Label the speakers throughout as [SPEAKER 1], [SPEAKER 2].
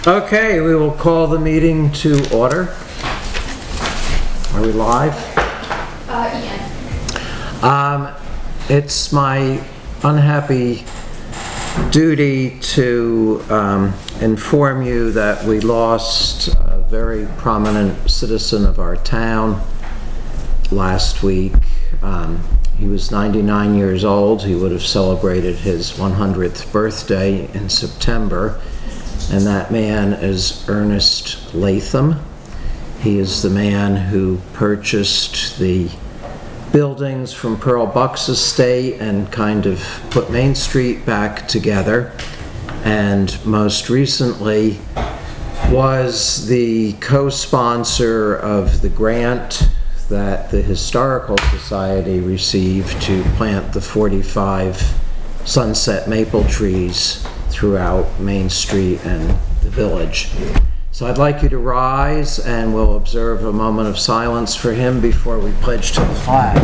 [SPEAKER 1] Okay, we will call the meeting to order. Are we live?
[SPEAKER 2] Yeah.
[SPEAKER 1] It's my unhappy duty to inform you that we lost a very prominent citizen of our town last week. He was 99 years old. He would have celebrated his 100th birthday in September. And that man is Ernest Latham. He is the man who purchased the buildings from Pearl Buck's estate and kind of put Main Street back together. And most recently was the co-sponsor of the grant that the Historical Society received to plant the 45 sunset maple trees throughout Main Street and the village. So I'd like you to rise and we'll observe a moment of silence for him before we pledge to the flag.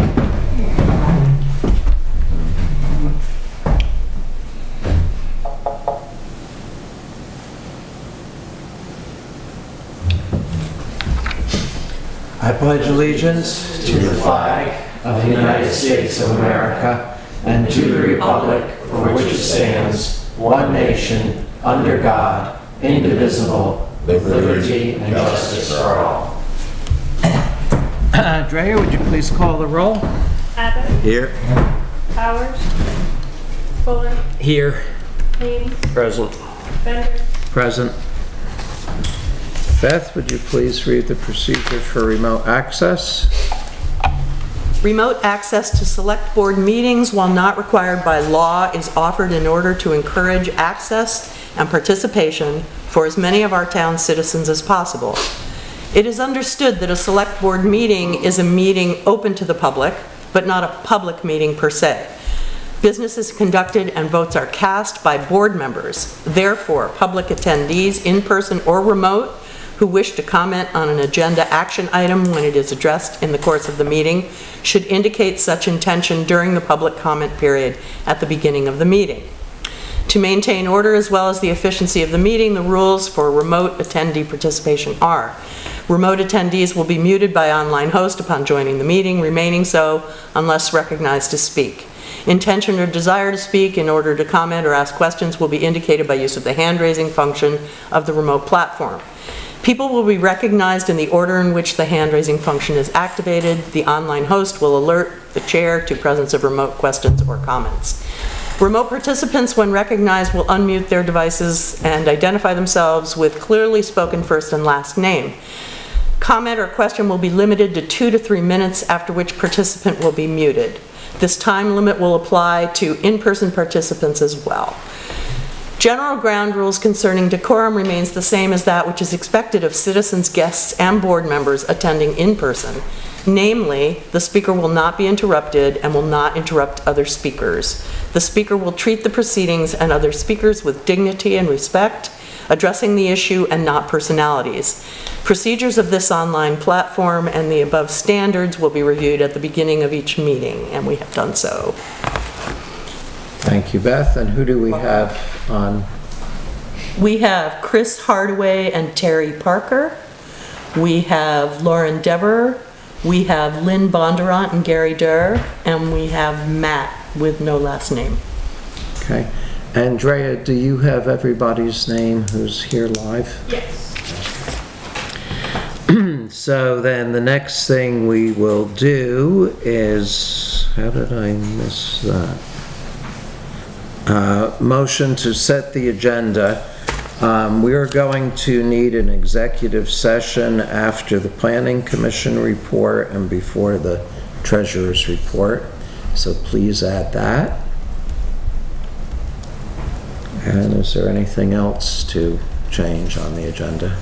[SPEAKER 1] I pledge allegiance to the flag of the United States of America and to the republic for which it stands, one nation, under God, indivisible, with liberty and justice for all. Drea, would you please call the roll?
[SPEAKER 2] Abbott.
[SPEAKER 1] Here.
[SPEAKER 2] Powers. Fuller.
[SPEAKER 1] Here.
[SPEAKER 2] Haines.
[SPEAKER 1] Present.
[SPEAKER 2] Bender.
[SPEAKER 1] Present. Beth, would you please read the procedure for remote access?
[SPEAKER 3] Remote access to select board meetings, while not required by law, is offered in order to encourage access and participation for as many of our town citizens as possible. It is understood that a select board meeting is a meeting open to the public, but not a public meeting per se. Business is conducted and votes are cast by board members. Therefore, public attendees, in person or remote, who wish to comment on an agenda action item when it is addressed in the course of the meeting should indicate such intention during the public comment period at the beginning of the meeting. To maintain order as well as the efficiency of the meeting, the rules for remote attendee participation are: remote attendees will be muted by online host upon joining the meeting, remaining so unless recognized to speak. Intention or desire to speak in order to comment or ask questions will be indicated by use of the hand-raising function of the remote platform. People will be recognized in the order in which the hand-raising function is activated. The online host will alert the chair to presence of remote questions or comments. Remote participants, when recognized, will unmute their devices and identify themselves with clearly spoken first and last name. Comment or question will be limited to 2 to 3 minutes, after which participant will be muted. This time limit will apply to in-person participants as well. General ground rules concerning decorum remains the same as that which is expected of citizens, guests, and board members attending in person. Namely, the speaker will not be interrupted and will not interrupt other speakers. The speaker will treat the proceedings and other speakers with dignity and respect, addressing the issue and not personalities. Procedures of this online platform and the above standards will be reviewed at the beginning of each meeting, and we have done so.
[SPEAKER 1] Thank you, Beth. And who do we have on?
[SPEAKER 3] We have Chris Hardaway and Terry Parker. We have Lauren Dever. We have Lynn Bondurant and Gary Durr. And we have Matt with no last name.
[SPEAKER 1] Okay. Andrea, do you have everybody's name who's here live?
[SPEAKER 2] Yes.
[SPEAKER 1] So then the next thing we will do is, how did I miss that? Motion to set the agenda. We are going to need an executive session after the Planning Commission report and before the Treasurer's report. So please add that. And is there anything else to change on the agenda?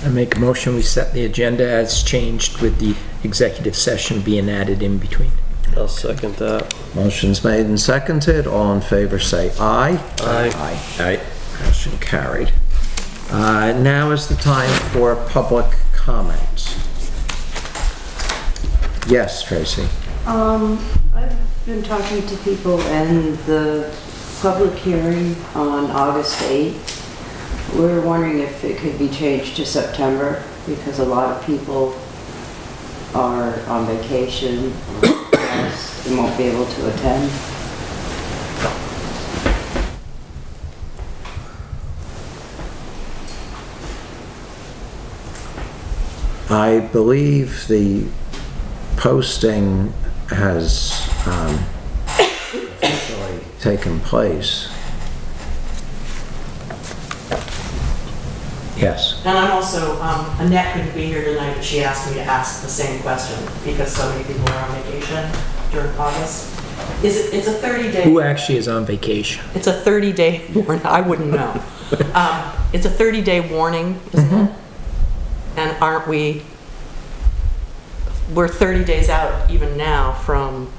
[SPEAKER 4] I make a motion we set the agenda as changed with the executive session being added in between.
[SPEAKER 5] I'll second that.
[SPEAKER 1] Motion's made and seconded. All in favor say aye.
[SPEAKER 5] Aye.
[SPEAKER 1] Aye. Aye. Motion carried. Now is the time for public comment. Yes, Tracy.
[SPEAKER 6] I've been talking to people, and the public hearing on August 8th We were wondering if it could be changed to September, because a lot of people are on vacation and won't be able to attend.
[SPEAKER 1] I believe the posting has officially taken place. Yes.
[SPEAKER 3] And I'm also, Annette couldn't be here tonight, but she asked me to ask the same question because so many people are on vacation during August. It's a 30-day.
[SPEAKER 4] Who actually is on vacation?
[SPEAKER 3] It's a 30-day warning. I wouldn't know. It's a 30-day warning, isn't it? And aren't we? We're 30 days out even now from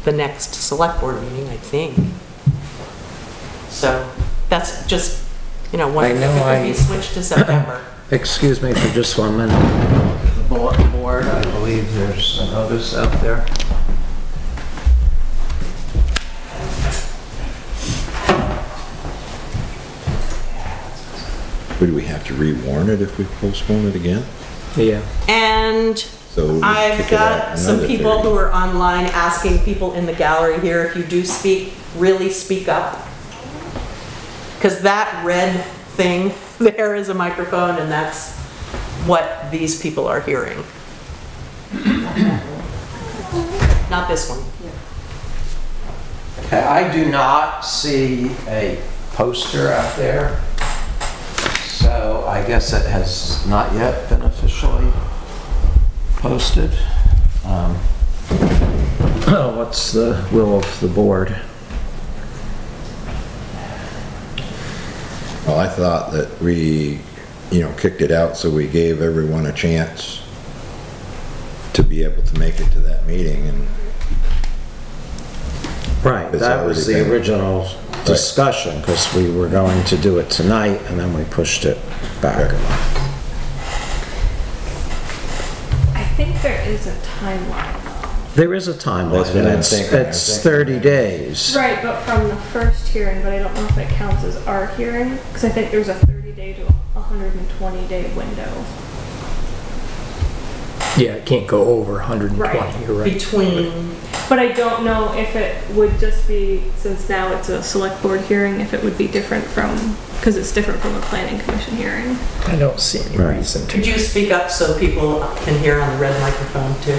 [SPEAKER 3] the next select board meeting, I think. So that's just, you know, when it could be switched to September.
[SPEAKER 1] Excuse me for just 1 minute. The bulletin board, I believe there's a notice out there.
[SPEAKER 5] Would we have to re-warn it if we postpone it again?
[SPEAKER 4] Yeah.
[SPEAKER 3] And
[SPEAKER 5] So
[SPEAKER 3] I've
[SPEAKER 5] kick it out
[SPEAKER 3] got some
[SPEAKER 5] another
[SPEAKER 3] people
[SPEAKER 5] 30.
[SPEAKER 3] who are online asking people in the gallery here, if you do speak, really speak up. Because that red thing there is a microphone, and that's what these people are hearing. Not this one.
[SPEAKER 1] Okay, I do not see a poster out there, so I guess it has not yet been officially posted. What's the will of the board?
[SPEAKER 5] Well, I thought that we, kicked it out so we gave everyone a chance to be able to make it to that meeting, and
[SPEAKER 1] Right,
[SPEAKER 5] It's
[SPEAKER 1] that was
[SPEAKER 5] already
[SPEAKER 1] the
[SPEAKER 5] been-
[SPEAKER 1] original discussion, because we were going to do it tonight, and then we pushed it back.
[SPEAKER 2] I think there is a timeline though.
[SPEAKER 1] There is a timeline,
[SPEAKER 5] That's what
[SPEAKER 1] and
[SPEAKER 5] I'm
[SPEAKER 1] it's
[SPEAKER 5] thinking.
[SPEAKER 1] it's 30 days.
[SPEAKER 2] Right, but from the first hearing, but I don't know if it counts as our hearing, because I think there's a 30-day to 120-day window.
[SPEAKER 4] Yeah, it can't go over 120,
[SPEAKER 2] Right.
[SPEAKER 4] you're right.
[SPEAKER 3] Between,
[SPEAKER 2] But I don't know if it would just be, since now it's a select board hearing, if it would be different from, because it's different from a planning commission hearing.
[SPEAKER 4] I don't see any
[SPEAKER 1] Right.
[SPEAKER 4] reason to.
[SPEAKER 3] could you speak up so people can hear on the red microphone too?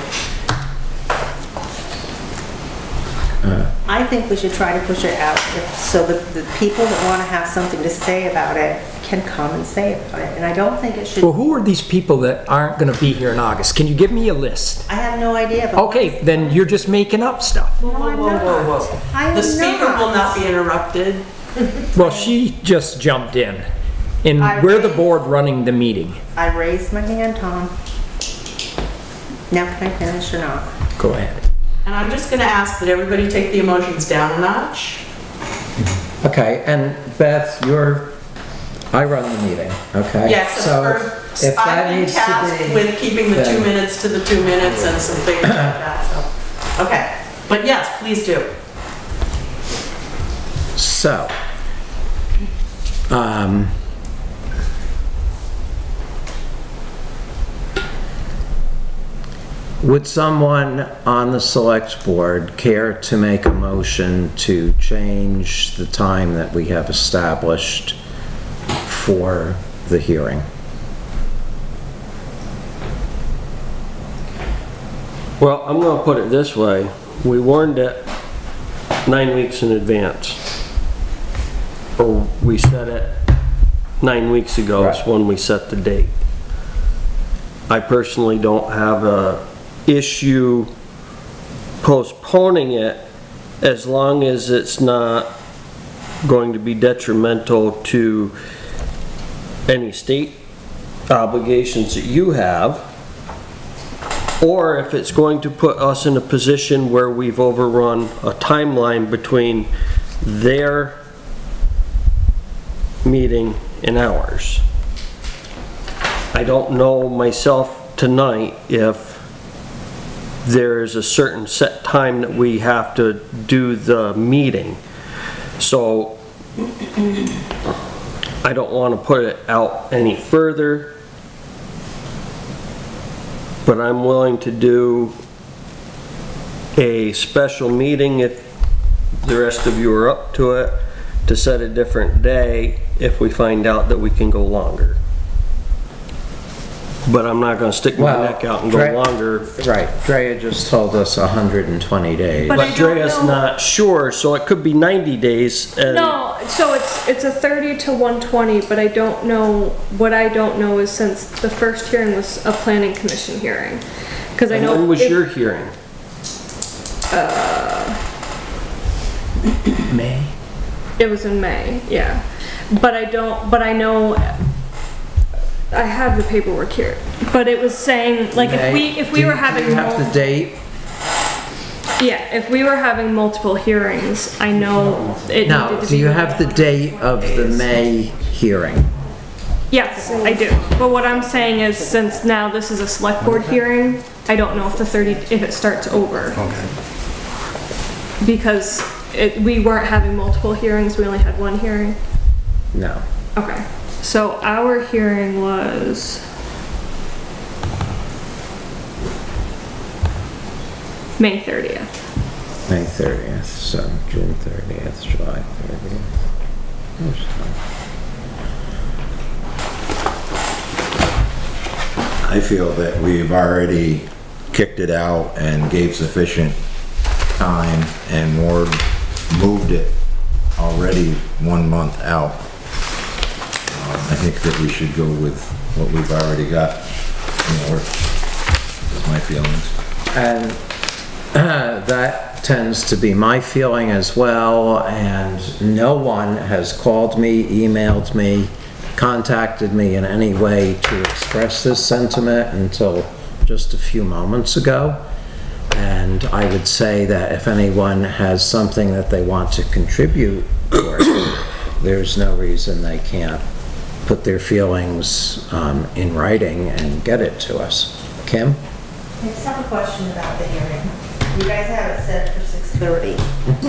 [SPEAKER 7] I think we should try to push it out so that the people that want to have something to say about it can come and say about it. And I don't think it should,
[SPEAKER 4] Well, who are these people that aren't gonna be here in August? Can you give me a list?
[SPEAKER 7] I have no idea. But
[SPEAKER 4] Okay, then you're just making up stuff.
[SPEAKER 7] No, I'm not. I am
[SPEAKER 3] The speaker will not be interrupted.
[SPEAKER 4] Well, she just jumped in, and
[SPEAKER 7] I
[SPEAKER 4] we're the
[SPEAKER 7] raised-
[SPEAKER 4] board running the meeting.
[SPEAKER 7] I raised my hand, Tom. Now can I finish or not?
[SPEAKER 4] Go ahead.
[SPEAKER 3] And I'm just gonna ask that everybody take the emotions down a notch.
[SPEAKER 1] Okay, and Beth, I run the meeting, okay?
[SPEAKER 3] Yes,
[SPEAKER 1] So if
[SPEAKER 3] I've
[SPEAKER 1] that
[SPEAKER 3] been
[SPEAKER 1] needs to
[SPEAKER 3] tasked
[SPEAKER 1] be,
[SPEAKER 3] with keeping the 2
[SPEAKER 1] then-
[SPEAKER 3] minutes to the 2 minutes and some things like that, so. Okay, but yes, please do.
[SPEAKER 1] So, would someone on the select board care to make a motion to change the time that we have established for the hearing?
[SPEAKER 8] Well, I'm gonna put it this way. We warned it 9 weeks in advance. Or we set it 9 weeks ago is
[SPEAKER 1] Right.
[SPEAKER 8] when we set the date. I personally don't have a issue postponing it as long as it's not going to be detrimental to any state obligations that you have, or if it's going to put us in a position where we've overrun a timeline between their meeting and ours. I don't know myself tonight if there's a certain set time that we have to do the meeting. So I don't want to put it out any further, but I'm willing to do a special meeting if the rest of you are up to it, to set a different day if we find out that we can go longer. But I'm not gonna stick my neck out and go longer.
[SPEAKER 1] Right, Drea just told us 120 days.
[SPEAKER 2] But I
[SPEAKER 8] But
[SPEAKER 2] don't
[SPEAKER 8] Drea's
[SPEAKER 2] know-
[SPEAKER 8] not sure, so it could be 90 days. And
[SPEAKER 2] No, so it's a 30 to 120, but I don't know, what I don't know is since the first hearing was a planning commission hearing. Because I know.
[SPEAKER 8] when was your hearing?
[SPEAKER 4] May?
[SPEAKER 2] It was in May, yeah. But I know, I have the paperwork here, but it was saying, like, if we were having.
[SPEAKER 1] Do you have the date?
[SPEAKER 2] Yeah, if we were having multiple hearings, I know it
[SPEAKER 1] No,
[SPEAKER 2] needed to be.
[SPEAKER 1] do you have the date of the May hearing?
[SPEAKER 2] Yes, I do. But what I'm saying is, since now this is a select board hearing, I don't know if if it starts over.
[SPEAKER 5] Okay.
[SPEAKER 2] Because we weren't having multiple hearings, we only had one hearing.
[SPEAKER 1] No.
[SPEAKER 2] Okay, so our hearing was May 30th.
[SPEAKER 1] May 30th, so June 30th, July 30th.
[SPEAKER 5] I feel that we've already kicked it out and gave sufficient time, and Ward moved it already 1 month out. I think that we should go with what we've already got in order. That's my feelings.
[SPEAKER 1] And that tends to be my feeling as well, and no one has called me, emailed me, contacted me in any way to express this sentiment until just a few moments ago. And I would say that if anyone has something that they want to contribute toward, there's no reason they can't put their feelings in writing and get it to us. Kim?
[SPEAKER 7] I just have a question about the hearing. You guys have it set for 6:30,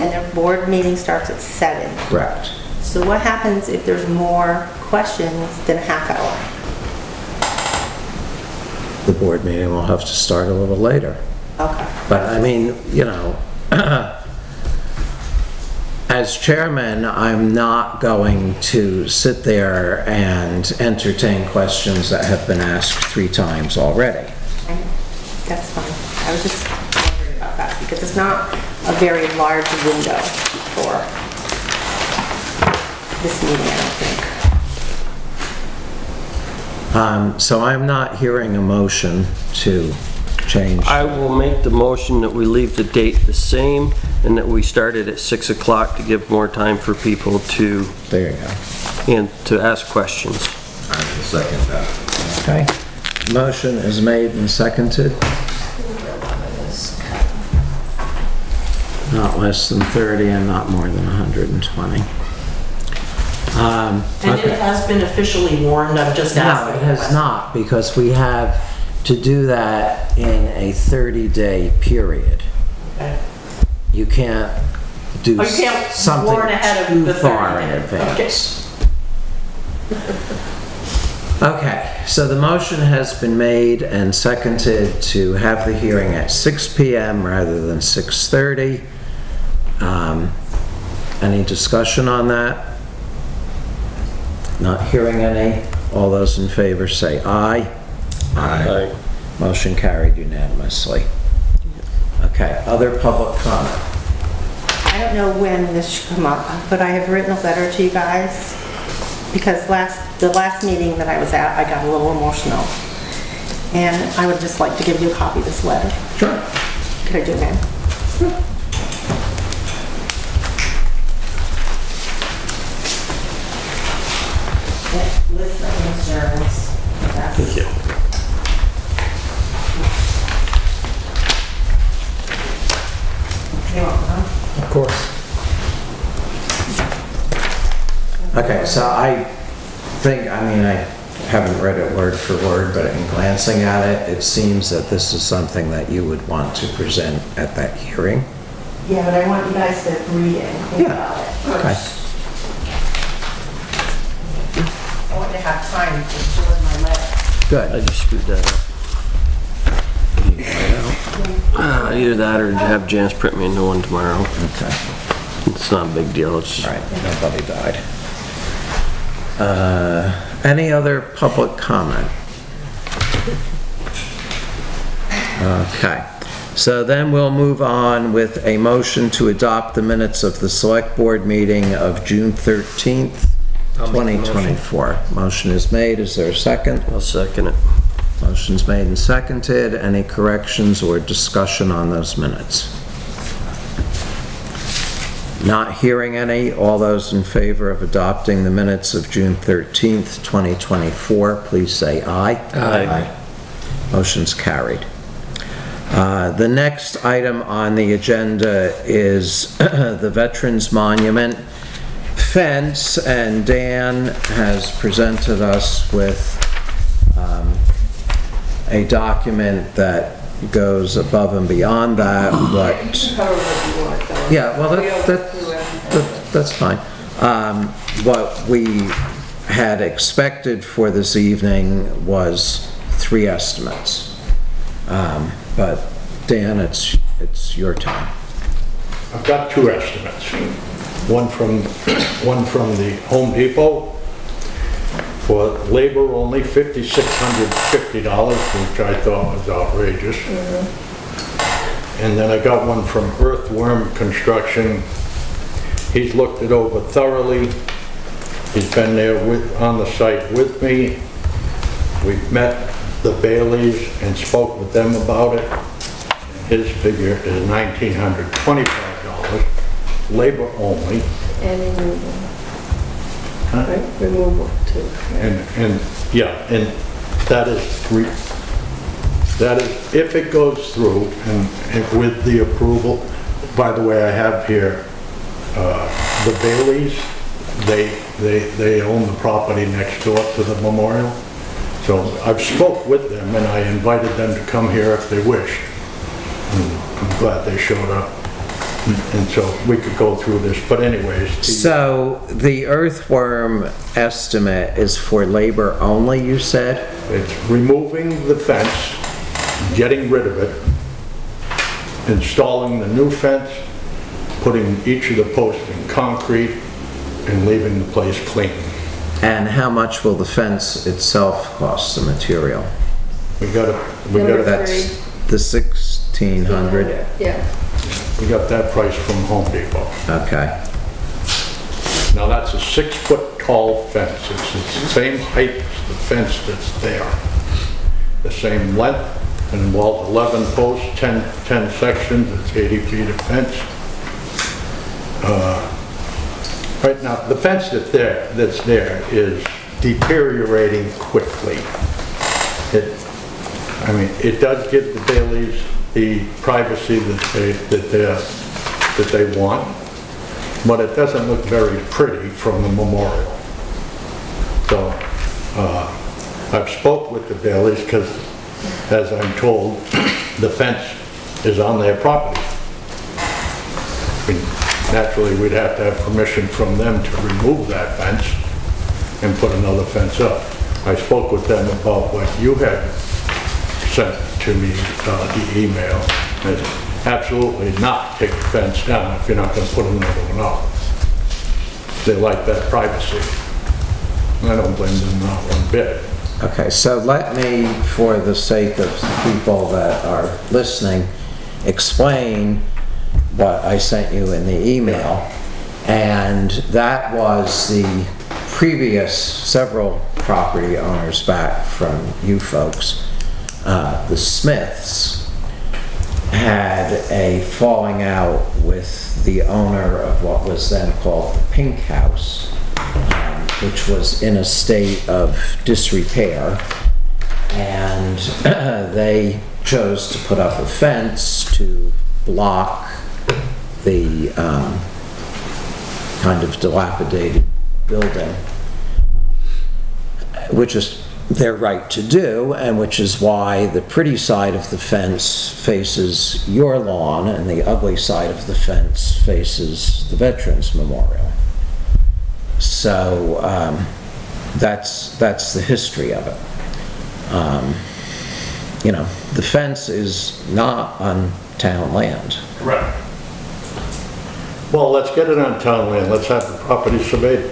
[SPEAKER 7] and the board meeting starts at 7.
[SPEAKER 1] Correct.
[SPEAKER 7] So what happens if there's more questions than a half hour?
[SPEAKER 1] The board meeting will have to start a little later.
[SPEAKER 7] Okay.
[SPEAKER 1] But I mean, you know, as chairman, I'm not going to sit there and entertain questions that have been asked 3 times already.
[SPEAKER 7] That's fine. I was just wondering about that because it's not a very large window for this meeting, I don't think.
[SPEAKER 1] So I'm not hearing a motion to change.
[SPEAKER 8] I will make the motion that we leave the date the same and that we start it at 6 o'clock to give more time for people to,
[SPEAKER 1] There you go.
[SPEAKER 8] and to ask questions.
[SPEAKER 5] I will second that.
[SPEAKER 1] Okay. Motion is made and seconded. Not less than 30 and not more than 120.
[SPEAKER 3] And it
[SPEAKER 1] Okay.
[SPEAKER 3] has been officially warned, I'm just
[SPEAKER 1] No,
[SPEAKER 3] asking.
[SPEAKER 1] it has not, because we have to do that in a 30-day period.
[SPEAKER 3] Okay.
[SPEAKER 1] You can't do
[SPEAKER 3] Oh, you can't
[SPEAKER 1] something
[SPEAKER 3] warn ahead of
[SPEAKER 1] too
[SPEAKER 3] the
[SPEAKER 1] far in
[SPEAKER 3] 30 days.
[SPEAKER 1] advance. Okay, so the motion has been made and seconded to have the hearing at 6 p.m. rather than 6:30. Any discussion on that? Not hearing any. All those in favor say aye.
[SPEAKER 5] Aye.
[SPEAKER 1] Motion carried unanimously. Okay, other public comment.
[SPEAKER 7] I don't know when this should come up, but I have written a letter to you guys because the last meeting that I was at, I got a little emotional. And I would just like to give you a copy of this letter.
[SPEAKER 1] Sure.
[SPEAKER 7] Could I do that? It lists the concerns. Thank you. You're welcome.
[SPEAKER 4] Of course.
[SPEAKER 1] Okay, so I think, I mean, I haven't read it word for word, but in glancing at it, it seems that this is something that you would want to present at that hearing.
[SPEAKER 7] Yeah, but I want you guys to read it and think
[SPEAKER 1] Yeah.
[SPEAKER 7] about it
[SPEAKER 1] Okay.
[SPEAKER 7] first. have time to join my letter.
[SPEAKER 1] Good.
[SPEAKER 8] I just screwed that up. Either that or have Janice print me a new one tomorrow.
[SPEAKER 1] Okay.
[SPEAKER 8] It's not a big deal, it's,
[SPEAKER 1] All right, nobody died. Any other public comment? Okay, so then we'll move on with a motion to adopt the minutes of the Select Board meeting of June 13th,
[SPEAKER 4] I'll make the
[SPEAKER 1] 2024. Motion is made, is there a second?
[SPEAKER 8] I'll second it.
[SPEAKER 1] Motion's made and seconded. Any corrections or discussion on those minutes? Not hearing any. All those in favor of adopting the minutes of June 13th, 2024, please say aye.
[SPEAKER 8] Aye.
[SPEAKER 1] Motion's carried. The next item on the agenda is the Veterans Monument fence, and Dan has presented us with a document that goes above and beyond that, but... Yeah, well, that's fine. What we had expected for this evening was 3 estimates. But Dan, it's your time.
[SPEAKER 9] I've got 2 estimates. One from the Home Depot for labor only, $5,650, which I thought was outrageous. And then I got one from Earthworm Construction. He's looked it over thoroughly. He's been there on the site with me. We've met the Baileys and spoke with them about it. His figure is $1,925, labor only.
[SPEAKER 10] And removal.
[SPEAKER 9] Huh?
[SPEAKER 10] Right? Removal too.
[SPEAKER 9] And that is if it goes through and with the approval. By the way, I have here the Baileys. They own the property next door to the memorial. So I've spoke with them and I invited them to come here if they wished. And I'm glad they showed up. And so we could go through this, but anyways.
[SPEAKER 1] So the earthworm estimate is for labor only, you said?
[SPEAKER 9] It's removing the fence, getting rid of it, installing the new fence, putting each of the posts in concrete, and leaving the place clean.
[SPEAKER 1] And how much will the fence itself cost, the material?
[SPEAKER 9] We got
[SPEAKER 1] That's the 1,600?
[SPEAKER 10] Yeah.
[SPEAKER 9] We got that price from Home Depot.
[SPEAKER 1] Okay.
[SPEAKER 9] Now that's a 6-foot tall fence. It's the same height as the fence that's there. The same length, and involves 11 posts, 10 sections, it's 80 feet of fence. Right now, the fence that's there is deteriorating quickly. It does give the Baileys the privacy that they want, but it doesn't look very pretty from the memorial. So I've spoke with the Baileys because, as I'm told, the fence is on their property. Naturally, we'd have to have permission from them to remove that fence and put another fence up. I spoke with them about what you had sent to me, the email. And absolutely not take the fence down if you're not going to put another one up. They like that privacy. I don't blame them not one bit.
[SPEAKER 1] Okay, so let me, for the sake of people that are listening, explain what I sent you in the email. And that was the previous several property owners back from you folks. The Smiths had a falling out with the owner of what was then called the Pink House, which was in a state of disrepair, and they chose to put up a fence to block the kind of dilapidated building, which is their right to do, and which is why the pretty side of the fence faces your lawn and the ugly side of the fence faces the Veterans Memorial. So That's the history of it. You know, the fence is not on town land.
[SPEAKER 9] Right. Well, let's get it on town land, let's have the property surveyed.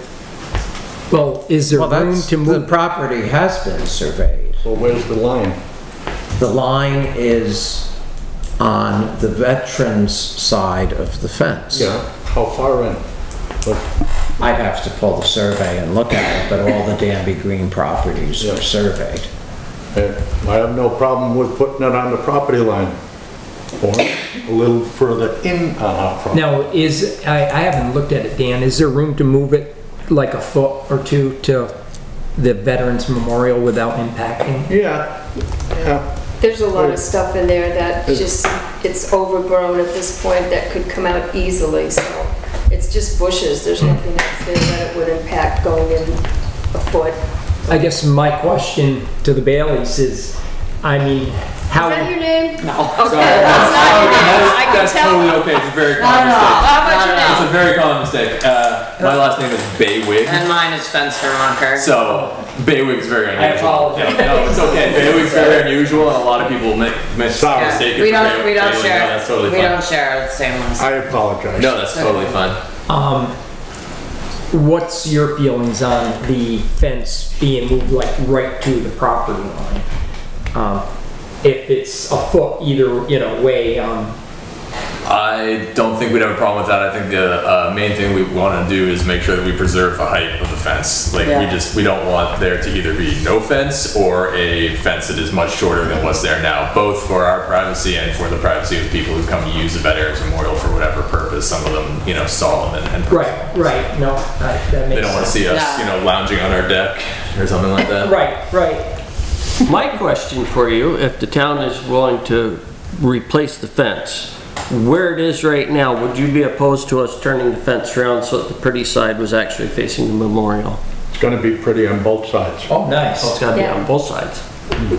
[SPEAKER 4] Well, is there
[SPEAKER 1] Well,
[SPEAKER 4] room
[SPEAKER 1] that's,
[SPEAKER 4] to
[SPEAKER 1] the
[SPEAKER 4] move?
[SPEAKER 1] property has been surveyed.
[SPEAKER 9] So where's the line?
[SPEAKER 1] The line is on the veterans' side of the fence.
[SPEAKER 9] Yeah, how far in? But
[SPEAKER 1] I'd have to pull the survey and look at it, but all the Danby Green properties
[SPEAKER 9] Yeah.
[SPEAKER 1] are surveyed.
[SPEAKER 9] I have no problem with putting it on the property line, or a little further in on our property.
[SPEAKER 4] Now, I haven't looked at it, Dan, is there room to move it like a foot or two to the Veterans Memorial without impacting?
[SPEAKER 9] Yeah, yeah.
[SPEAKER 10] There's a lot of stuff in there that just, it's overgrown at this point that could come out easily, so it's just bushes. There's nothing else there that it would impact going in a foot.
[SPEAKER 4] I guess my question to the Baileys is, I mean, how...
[SPEAKER 10] Is that your name?
[SPEAKER 3] No.
[SPEAKER 10] Okay, that's not your name. I can
[SPEAKER 11] That's
[SPEAKER 10] tell.
[SPEAKER 11] totally okay. It's a very common mistake.
[SPEAKER 10] How about your
[SPEAKER 11] It's a
[SPEAKER 10] name?
[SPEAKER 11] very common mistake. My last name is Baywig.
[SPEAKER 12] And mine is Fenster Ronker.
[SPEAKER 11] So Baywig's very unusual.
[SPEAKER 4] I apologize.
[SPEAKER 11] Yeah, no, it's okay. Baywig's very unusual, and a a lot of people
[SPEAKER 9] Sorry.
[SPEAKER 11] mistake it
[SPEAKER 12] We
[SPEAKER 11] for
[SPEAKER 12] don't
[SPEAKER 11] Bailey.
[SPEAKER 12] share.
[SPEAKER 11] No, that's totally
[SPEAKER 12] We
[SPEAKER 11] fine.
[SPEAKER 12] don't share the same ones.
[SPEAKER 9] I apologize.
[SPEAKER 11] No, that's totally fine.
[SPEAKER 4] What's your feelings on the fence being moved like right to the property line? If it's a foot either, way,
[SPEAKER 11] I don't think we'd have a problem with that. I think the main thing we want to do is make sure that we preserve the height of the fence. Like
[SPEAKER 12] Yeah.
[SPEAKER 11] we don't want there to either be no fence or a fence that is much shorter than what's there now, both for our privacy and for the privacy of people who come to use the Veterans Memorial for whatever purpose. Some of them, solemn and
[SPEAKER 4] right, no, that makes sense.
[SPEAKER 11] they don't want to see us,
[SPEAKER 12] Yeah.
[SPEAKER 11] Lounging on our deck or something like that.
[SPEAKER 4] Right.
[SPEAKER 8] My question for you, if the town is willing to replace the fence, where it is right now, would you be opposed to us turning the fence around so that the pretty side was actually facing the memorial?
[SPEAKER 9] It's gonna be pretty on both sides.
[SPEAKER 4] Oh, nice.
[SPEAKER 8] So it's gotta be
[SPEAKER 10] Yeah.
[SPEAKER 8] on both sides.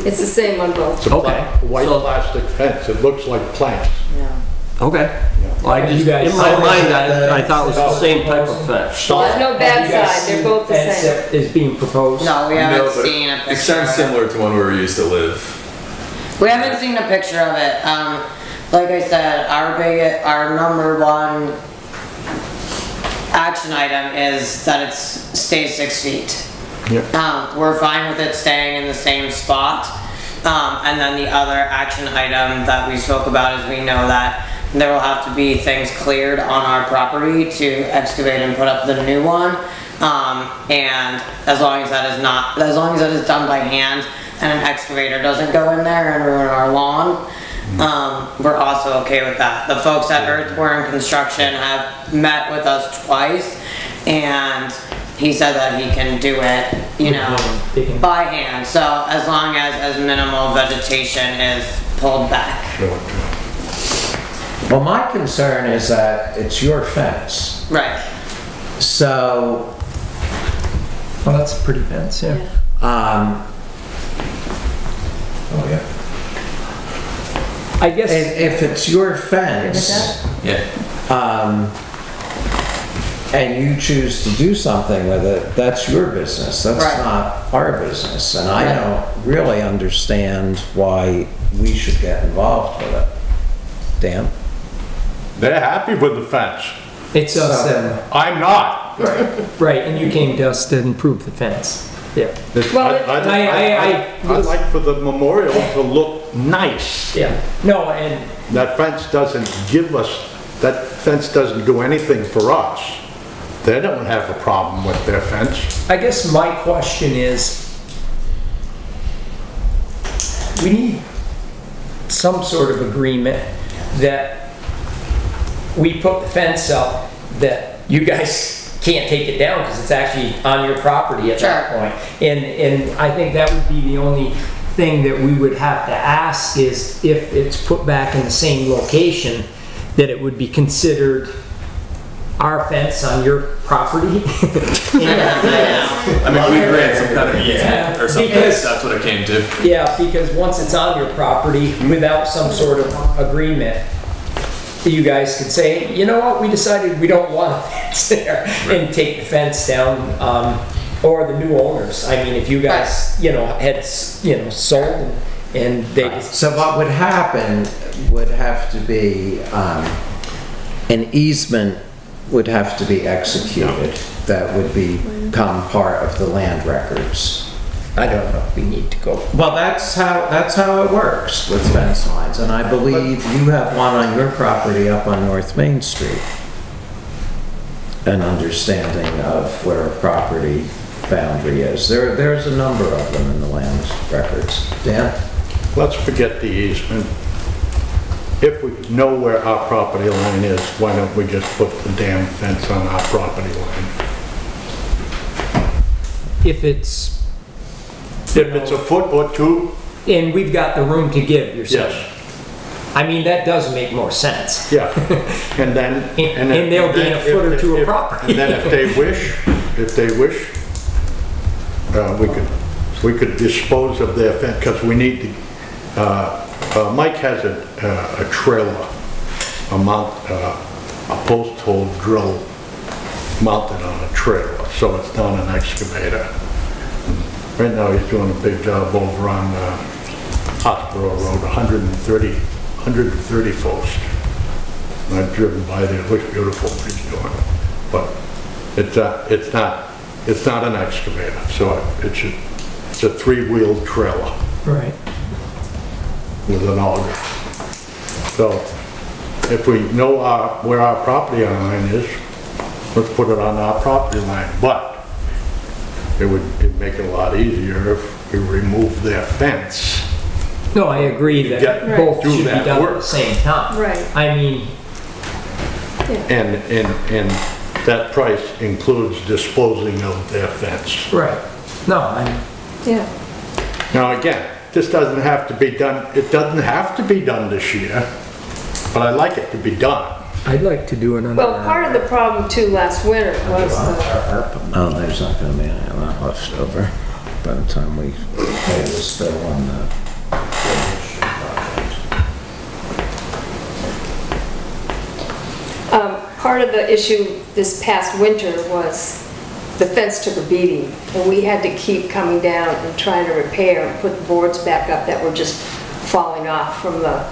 [SPEAKER 10] It's the same on both.
[SPEAKER 9] It's a
[SPEAKER 8] Okay.
[SPEAKER 9] white
[SPEAKER 8] So-
[SPEAKER 9] plastic fence, it looks like planks.
[SPEAKER 8] Okay. Well, I just, in my mind, I thought it was the same type of fence.
[SPEAKER 10] There's no
[SPEAKER 4] Have
[SPEAKER 10] bad
[SPEAKER 4] you guys
[SPEAKER 10] side, they're
[SPEAKER 4] seen
[SPEAKER 10] both the
[SPEAKER 4] fence
[SPEAKER 10] same.
[SPEAKER 4] that is being proposed?
[SPEAKER 12] No, we
[SPEAKER 11] No,
[SPEAKER 12] haven't
[SPEAKER 11] but
[SPEAKER 12] seen a
[SPEAKER 11] it
[SPEAKER 12] picture
[SPEAKER 11] sounds
[SPEAKER 12] of it.
[SPEAKER 11] similar to one where we used to live.
[SPEAKER 12] We haven't seen a picture of it. Like I said, our number one action item is that it stays 6 feet.
[SPEAKER 9] Yeah.
[SPEAKER 12] We're fine with it staying in the same spot. And then the other action item that we spoke about is we know that there will have to be things cleared on our property to excavate and put up the new one. And as long as that is done by hand and an excavator doesn't go in there and ruin our lawn, we're also okay with that. The folks at Earthworm Construction have met with us twice, and he said that he can do it, by hand. So as long as minimal vegetation is pulled back.
[SPEAKER 9] Sure.
[SPEAKER 1] Well, my concern is that it's your fence.
[SPEAKER 12] Right.
[SPEAKER 1] So,
[SPEAKER 4] Well, that's a pretty fence, yeah.
[SPEAKER 1] oh yeah.
[SPEAKER 4] I guess,
[SPEAKER 1] If it's your fence,
[SPEAKER 11] Yeah.
[SPEAKER 1] and you choose to do something with it, that's your business. That's
[SPEAKER 12] Right.
[SPEAKER 1] not our business. And I
[SPEAKER 12] Right.
[SPEAKER 1] don't really understand why we should get involved with it. Dan?
[SPEAKER 9] They're happy with the fence.
[SPEAKER 4] it's us,
[SPEAKER 9] I'm not.
[SPEAKER 4] right, and you came to us to improve the fence. Yeah.
[SPEAKER 10] Well,
[SPEAKER 9] I'd like for the memorial to look nice.
[SPEAKER 4] Yeah. No, and
[SPEAKER 9] That fence doesn't do anything for us. They don't have a problem with their fence.
[SPEAKER 4] I guess my question is, we need some sort of agreement that we put the fence up, that you guys can't take it down because it's actually on your property at that
[SPEAKER 12] Sure.
[SPEAKER 4] point. And I think that would be the only thing that we would have to ask is if it's put back in the same location, that it would be considered our fence on your property.
[SPEAKER 11] I mean, we grant some kind of easement or something,
[SPEAKER 4] Because-
[SPEAKER 11] that's what it came to.
[SPEAKER 4] Yeah, because once it's on your property without some sort of agreement, you guys could say, you know what, we decided we don't want a fence there and take the fence down. or the new owners. I mean, if you guys, you know, had, you know, sold and they just...
[SPEAKER 1] So what would happen would have to be, an easement would have to be executed that would become part of the land records.
[SPEAKER 4] I don't know if we need to go.
[SPEAKER 1] Well, that's how it works with fence lines, and I believe you have one on your property up on North Main Street. An understanding of where a property boundary is. There's a number of them in the land records. Dan?
[SPEAKER 9] Let's forget the easement. If we know where our property line is, why don't we just put the damn fence on our property line?
[SPEAKER 4] If it's
[SPEAKER 9] a foot or two.
[SPEAKER 4] And we've got the room to give, you're saying?
[SPEAKER 9] Yes.
[SPEAKER 4] I mean, that does make more sense.
[SPEAKER 9] Yeah. And then.
[SPEAKER 4] And they'll gain a foot or two of property.
[SPEAKER 9] And then if they wish, we could dispose of their fence, because we need to, Mike has a trailer, a post hole drill mounted on a trailer, so it's not an excavator. Right now he's doing a big job over on Hospital Road, 130 post. And I've driven by there, it looks beautiful what he's doing. But it's not an excavator, so it's a three-wheeled trailer.
[SPEAKER 4] Right.
[SPEAKER 9] With an auger. So if we know where our property line is, let's put it on our property line. But it'd make it a lot easier if we remove their fence.
[SPEAKER 4] No, I agree that both should be done at the same time.
[SPEAKER 2] Right.
[SPEAKER 4] I mean...
[SPEAKER 9] Yeah. And that price includes disposing of their fence.
[SPEAKER 4] Right. No,
[SPEAKER 2] Yeah.
[SPEAKER 9] Now again, this doesn't have to be done, it doesn't have to be done this year, but I'd like it to be done.
[SPEAKER 4] I'd like to do another...
[SPEAKER 10] Well, part of the problem too last winter was
[SPEAKER 1] Oh, there's not gonna be any of that left over by the time we pay this bill on the
[SPEAKER 10] part of the issue this past winter was the fence took a beating, and we had to keep coming down and trying to repair and put the boards back up that were just falling off from the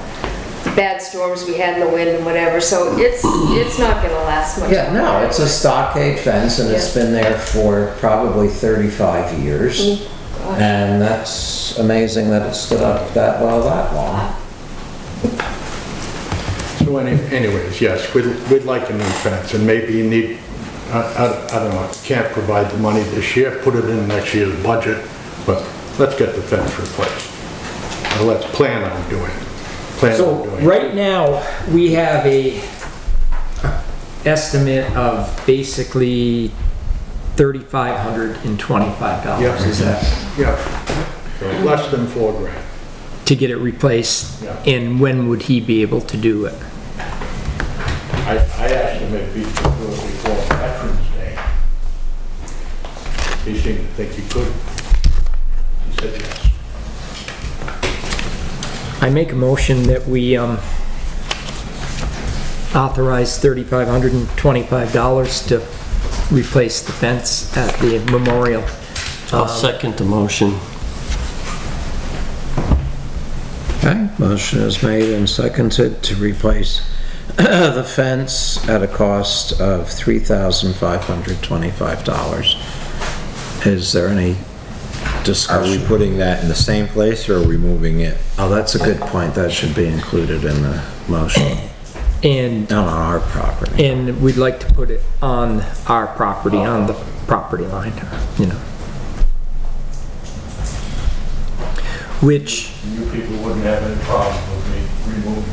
[SPEAKER 10] bad storms we had in the wind and whatever, so it's not gonna last much
[SPEAKER 1] Yeah, no,
[SPEAKER 10] longer.
[SPEAKER 1] it's a stockade fence, and it's been there for probably 35 years. And that's amazing that it stood up that well that long.
[SPEAKER 9] So anyways, yes, we'd like a new fence, and maybe you need, I don't know, can't provide the money this year, put it in next year's budget, but let's get the fence replaced. Or let's plan on doing it.
[SPEAKER 4] So right now, we have a estimate of basically $3,525.
[SPEAKER 9] Yeah.
[SPEAKER 4] Is that?
[SPEAKER 9] Yeah, so less than $4,000.
[SPEAKER 4] To get it replaced,
[SPEAKER 9] Yeah.
[SPEAKER 4] and when would he be able to do it?
[SPEAKER 9] I asked him if he could do it before Veterans Day. He seemed to think he could. He said yes.
[SPEAKER 4] I make a motion that we authorize $3,525 to replace the fence at the memorial.
[SPEAKER 8] I'll second the motion.
[SPEAKER 1] Okay, motion is made and seconded to replace the fence at a cost of $3,525. Is there any
[SPEAKER 5] Are
[SPEAKER 1] discussion?
[SPEAKER 5] we putting that in the same place, or are we moving it?
[SPEAKER 1] Oh, that's a good point. That should be included in the motion.
[SPEAKER 4] And
[SPEAKER 1] Not on our property.
[SPEAKER 4] And we'd like to put it on our property, on the property line, you know. Which,
[SPEAKER 9] You people wouldn't have any problem with me removing it.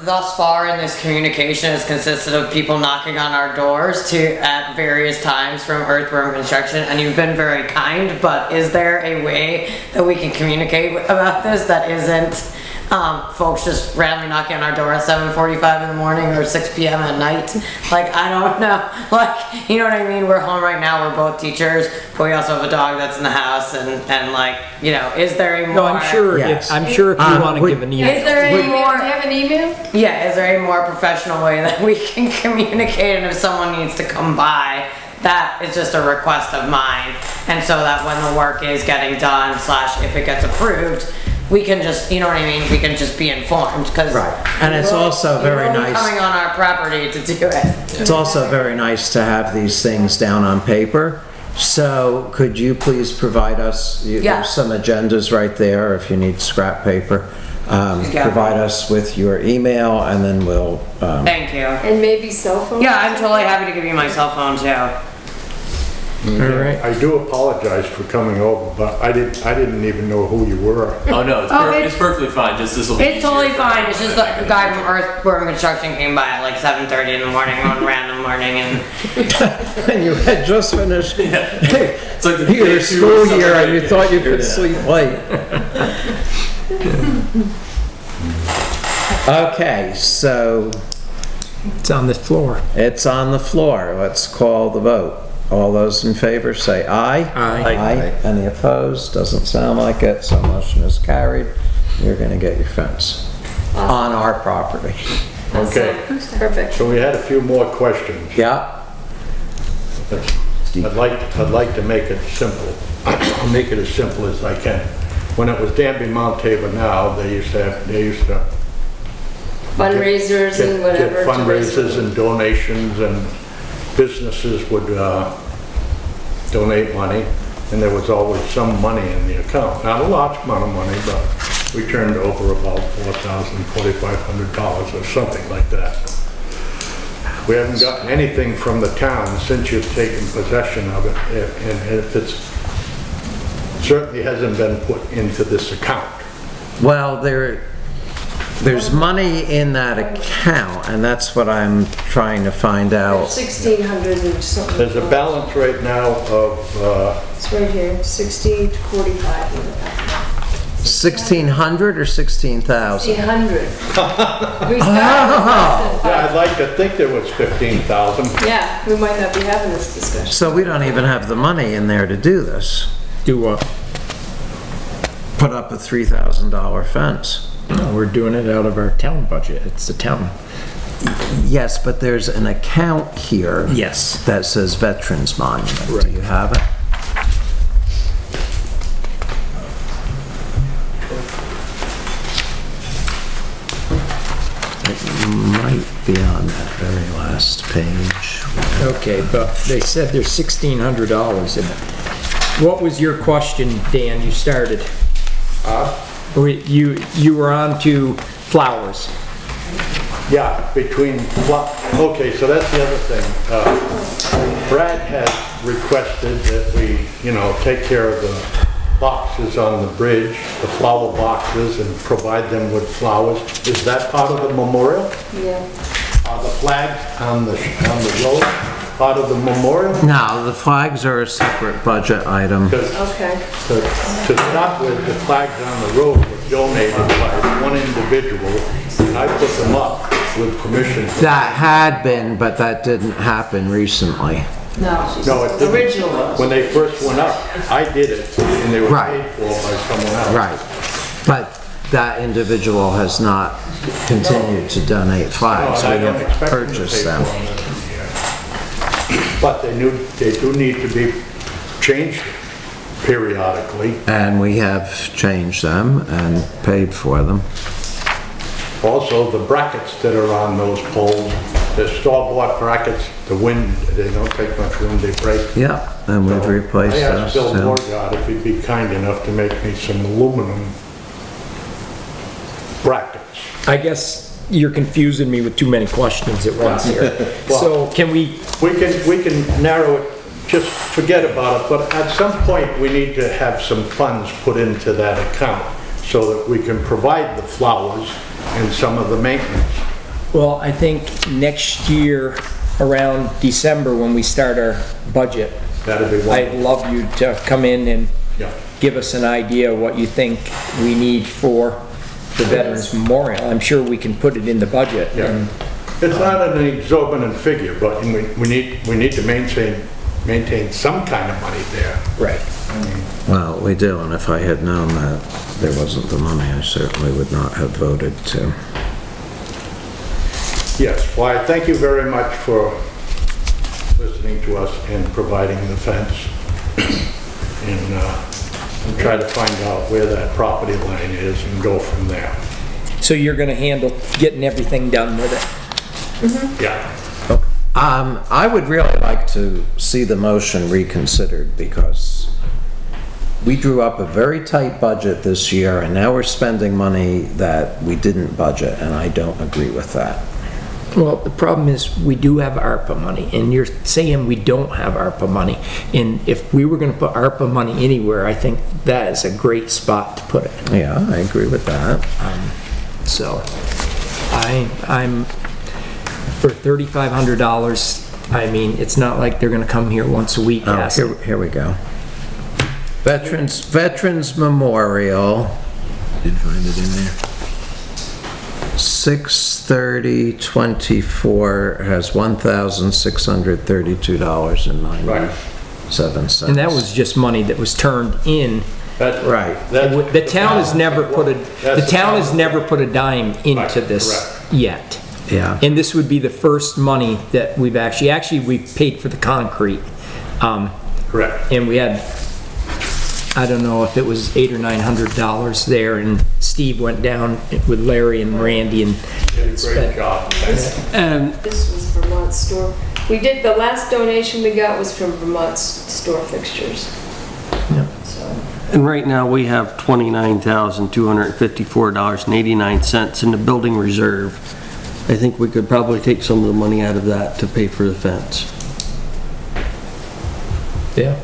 [SPEAKER 12] Thus far in this communication has consisted of people knocking on our doors at various times from earthworm construction, and you've been very kind, but is there a way that we can communicate about this that isn't folks just randomly knocking on our door at 7:45 in the morning or 6 p.m. at night. Like, I don't know. Like, you know what I mean? We're home right now. We're both teachers, but we also have a dog that's in the house, and like, you know, is there a more?
[SPEAKER 4] No, I'm sure.
[SPEAKER 1] Yes.
[SPEAKER 4] I'm sure if you want to give an email.
[SPEAKER 12] Is there any more?
[SPEAKER 10] Do you have an email?
[SPEAKER 12] Yeah, is there a more professional way that we can communicate, and if someone needs to come by, that is just a request of mine, and so that when the work is getting done, / if it gets approved, we can just, you know what I mean, we can just be informed, because
[SPEAKER 1] Right. And it's also very nice.
[SPEAKER 12] coming on our property to do it.
[SPEAKER 1] It's also very nice to have these things down on paper. So could you please provide us,
[SPEAKER 12] Yeah.
[SPEAKER 1] there's some agendas right there if you need scrap paper. Provide us with your email and then we'll,
[SPEAKER 12] Thank you.
[SPEAKER 10] And maybe cell phone?
[SPEAKER 12] Yeah, I'm totally happy to give you my cell phone too.
[SPEAKER 4] All right.
[SPEAKER 9] I do apologize for coming over, but I didn't even know who you were.
[SPEAKER 11] Oh no, it's perfectly fine. Just this will be
[SPEAKER 12] It's totally
[SPEAKER 11] easier.
[SPEAKER 12] fine. It's just the guy from Earthworm Construction came by at like 7:30 in the morning one random morning, and
[SPEAKER 1] and you had just finished
[SPEAKER 11] It's like the
[SPEAKER 1] your
[SPEAKER 11] day two
[SPEAKER 1] school
[SPEAKER 11] of
[SPEAKER 1] year and you
[SPEAKER 11] summer
[SPEAKER 1] thought you
[SPEAKER 11] vacation.
[SPEAKER 1] could sleep late. Okay, so
[SPEAKER 4] It's on the floor.
[SPEAKER 1] it's on the floor. Let's call the vote. All those in favor say aye.
[SPEAKER 4] Aye.
[SPEAKER 1] Aye. Any opposed? Doesn't sound like it, so motion is carried. You're gonna get your fence on our property.
[SPEAKER 9] Okay,
[SPEAKER 10] Perfect.
[SPEAKER 9] so we had a few more questions.
[SPEAKER 1] Yeah,
[SPEAKER 9] I'd like to make it simple. I'll make it as simple as I can. When it was Danby Mount Tabor now, they used to
[SPEAKER 10] Fundraisers and whatever.
[SPEAKER 9] get fundraisers and donations, and businesses would donate money, and there was always some money in the account. Not a large amount of money, but we turned over about $4,000, $4,500 or something like that. We haven't gotten anything from the town since you've taken possession of it, and if it's, certainly hasn't been put into this account.
[SPEAKER 1] well, there's money in that account, and that's what I'm trying to find out.
[SPEAKER 10] 1,600 and something.
[SPEAKER 9] There's a balance right now of,
[SPEAKER 10] It's right here, 1645.
[SPEAKER 1] 1,600 or 16,000?
[SPEAKER 10] 1,600. We started with less than
[SPEAKER 9] yeah,
[SPEAKER 10] five.
[SPEAKER 9] I'd like to think there was 15,000.
[SPEAKER 10] Yeah, we might not be having this discussion.
[SPEAKER 1] So we don't even have the money in there to do this.
[SPEAKER 4] Do what?
[SPEAKER 1] Put up a $3,000 fence.
[SPEAKER 4] No, we're doing it out of our town budget. It's the town.
[SPEAKER 1] Yes, but there's an account here.
[SPEAKER 4] Yes.
[SPEAKER 1] That says Veterans Monument. Do
[SPEAKER 4] Right.
[SPEAKER 1] you have it? It might be on that very last page.
[SPEAKER 4] Okay, but they said there's $1,600 in it. What was your question, Dan? You started. You were on to flowers.
[SPEAKER 9] Yeah, okay, so that's the other thing. Brad has requested that we, take care of the boxes on the bridge, the flower boxes, and provide them with flowers. Is that part of the memorial?
[SPEAKER 10] Yeah.
[SPEAKER 9] Are the flags on the road part of the memorial?
[SPEAKER 1] No, the flags are a separate budget item.
[SPEAKER 9] Because
[SPEAKER 10] Okay.
[SPEAKER 9] to start with, the flags on the road were donated by one individual, and I put them up with permission.
[SPEAKER 1] That had been, but that didn't happen recently.
[SPEAKER 10] No,
[SPEAKER 9] No, it didn't.
[SPEAKER 10] original ones.
[SPEAKER 9] When they first went up, I did it, and they were
[SPEAKER 1] Right.
[SPEAKER 9] paid for by someone else.
[SPEAKER 1] Right. But that individual has not continued to donate flags.
[SPEAKER 9] No,
[SPEAKER 1] We
[SPEAKER 9] and I don't
[SPEAKER 1] have
[SPEAKER 9] expect them to
[SPEAKER 1] purchased
[SPEAKER 9] pay
[SPEAKER 1] them.
[SPEAKER 9] for them. But they do need to be changed periodically.
[SPEAKER 1] And we have changed them and paid for them.
[SPEAKER 9] Also, the brackets that are on those poles, they're store-bought brackets, the wind, they don't take much wind, they break.
[SPEAKER 1] Yeah, and we've replaced
[SPEAKER 9] I
[SPEAKER 1] those
[SPEAKER 9] asked Bill
[SPEAKER 1] too.
[SPEAKER 9] Morgard if he'd be kind enough to make me some aluminum brackets.
[SPEAKER 4] I guess you're confusing me with too many questions at once here. So can we,
[SPEAKER 9] We can narrow it, just forget about it, but at some point, we need to have some funds put into that account so that we can provide the flowers and some of the maintenance.
[SPEAKER 4] well, I think next year around December when we start our budget,
[SPEAKER 9] That'd be
[SPEAKER 4] I'd
[SPEAKER 9] one.
[SPEAKER 4] love you to come in and
[SPEAKER 9] Yeah.
[SPEAKER 4] give us an idea of what you think we need for the Veterans Memorial. I'm sure we can put it in the budget.
[SPEAKER 9] Yeah.
[SPEAKER 4] And,
[SPEAKER 9] It's not an exorbitant figure, but we need to maintain some kind of money there.
[SPEAKER 4] right.
[SPEAKER 9] I mean,
[SPEAKER 1] Well, we do, and if I had known that there wasn't the money, I certainly would not have voted to.
[SPEAKER 9] yes, well, I thank you very much for listening to us and providing the fence. And we'll try to find out where that property line is and go from there.
[SPEAKER 4] So you're gonna handle getting everything done with it?
[SPEAKER 9] Yeah.
[SPEAKER 1] I would really like to see the motion reconsidered because we drew up a very tight budget this year and now we're spending money that we didn't budget, and I don't agree with that.
[SPEAKER 4] Well, the problem is, we do have ARPA money, and you're saying we don't have ARPA money. And if we were gonna put ARPA money anywhere, I think that is a great spot to put it.
[SPEAKER 1] Yeah, I agree with that.
[SPEAKER 4] So, I'm, for $3,500, I mean, it's not like they're gonna come here once a week asking.
[SPEAKER 1] Here we go. Veterans Memorial.
[SPEAKER 5] Did find it in there.
[SPEAKER 1] 6/30/24 has $1,632.97.
[SPEAKER 4] And that was just money that was turned in.
[SPEAKER 1] Right.
[SPEAKER 4] The town has never put a dime into this
[SPEAKER 9] Correct.
[SPEAKER 4] yet.
[SPEAKER 1] Yeah.
[SPEAKER 4] And this would be the first money that we've actually we paid for the concrete.
[SPEAKER 9] Correct.
[SPEAKER 4] And we had, I don't know if it was $800 or $900 there, and Steve went down with Larry and Randy and
[SPEAKER 9] Did a great
[SPEAKER 4] spent.
[SPEAKER 9] job.
[SPEAKER 10] This was Vermont store. We did, the last donation we got was from Vermont store fixtures.
[SPEAKER 4] Yeah.
[SPEAKER 10] So,
[SPEAKER 8] And right now, we have $29,254.89 in the building reserve. I think we could probably take some of the money out of that to pay for the fence.
[SPEAKER 4] Yeah.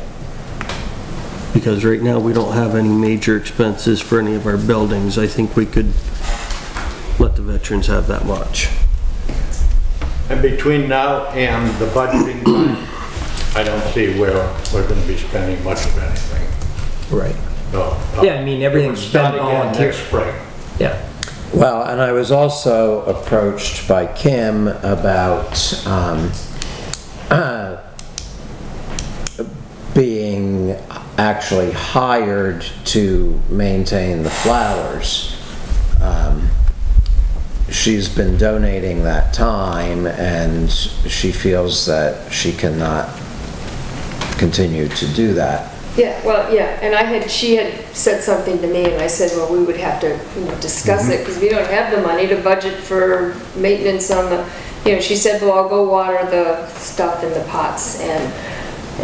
[SPEAKER 8] Because right now, we don't have any major expenses for any of our buildings. I think we could let the veterans have that much.
[SPEAKER 9] And between now and the budgeting time, I don't see where we're gonna be spending much of anything.
[SPEAKER 4] Right.
[SPEAKER 9] No.
[SPEAKER 4] Yeah, I mean, everything's spent
[SPEAKER 9] Start again
[SPEAKER 4] volunteer.
[SPEAKER 9] next spring.
[SPEAKER 4] Yeah.
[SPEAKER 1] Well, and I was also approached by Kim about being actually hired to maintain the flowers. She's been donating that time and she feels that she cannot continue to do that.
[SPEAKER 10] yeah, well, yeah, and she had said something to me, and I said, well, we would have to, discuss it, because we don't have the money to budget for maintenance on the, she said, well, I'll go water the stuff in the pots, and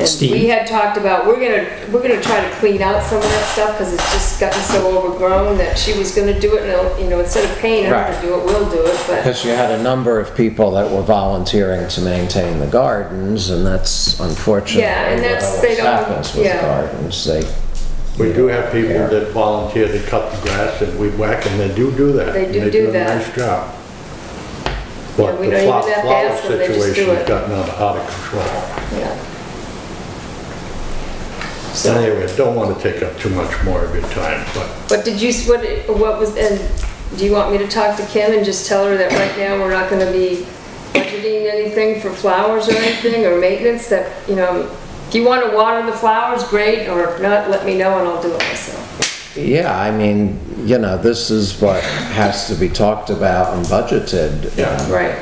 [SPEAKER 4] Steve?
[SPEAKER 10] we had talked about, we're gonna try to clean out some of that stuff, because it's just gotten so overgrown that she was gonna do it, and, instead of paying her
[SPEAKER 1] Right.
[SPEAKER 10] to do it, we'll do it, but.
[SPEAKER 1] Because you had a number of people that were volunteering to maintain the gardens, and that's unfortunately
[SPEAKER 10] Yeah, and
[SPEAKER 1] what
[SPEAKER 10] that's-
[SPEAKER 1] always
[SPEAKER 10] they don't-
[SPEAKER 1] happens with
[SPEAKER 10] yeah.
[SPEAKER 1] gardens.
[SPEAKER 9] We do have people that volunteer to cut the grass and weed whack, and they do that.
[SPEAKER 10] They do
[SPEAKER 9] And
[SPEAKER 10] do
[SPEAKER 9] a
[SPEAKER 10] that.
[SPEAKER 9] nice job.
[SPEAKER 10] Yeah,
[SPEAKER 9] But
[SPEAKER 10] we
[SPEAKER 9] the
[SPEAKER 10] don't even have to
[SPEAKER 9] flower
[SPEAKER 10] ask them, they just do
[SPEAKER 9] situation's
[SPEAKER 10] it.
[SPEAKER 9] gotten out of control.
[SPEAKER 10] Yeah.
[SPEAKER 9] So anyway, don't want to take up too much more of your time, but
[SPEAKER 10] But did you, what was, and do you want me to talk to Kim and just tell her that right now we're not gonna be budgeting anything for flowers or anything, or maintenance, that, if you wanna water the flowers, great, or if not, let me know and I'll do it myself.
[SPEAKER 1] Yeah, I mean, this is what has to be talked about and budgeted.
[SPEAKER 9] Yeah.
[SPEAKER 10] Right.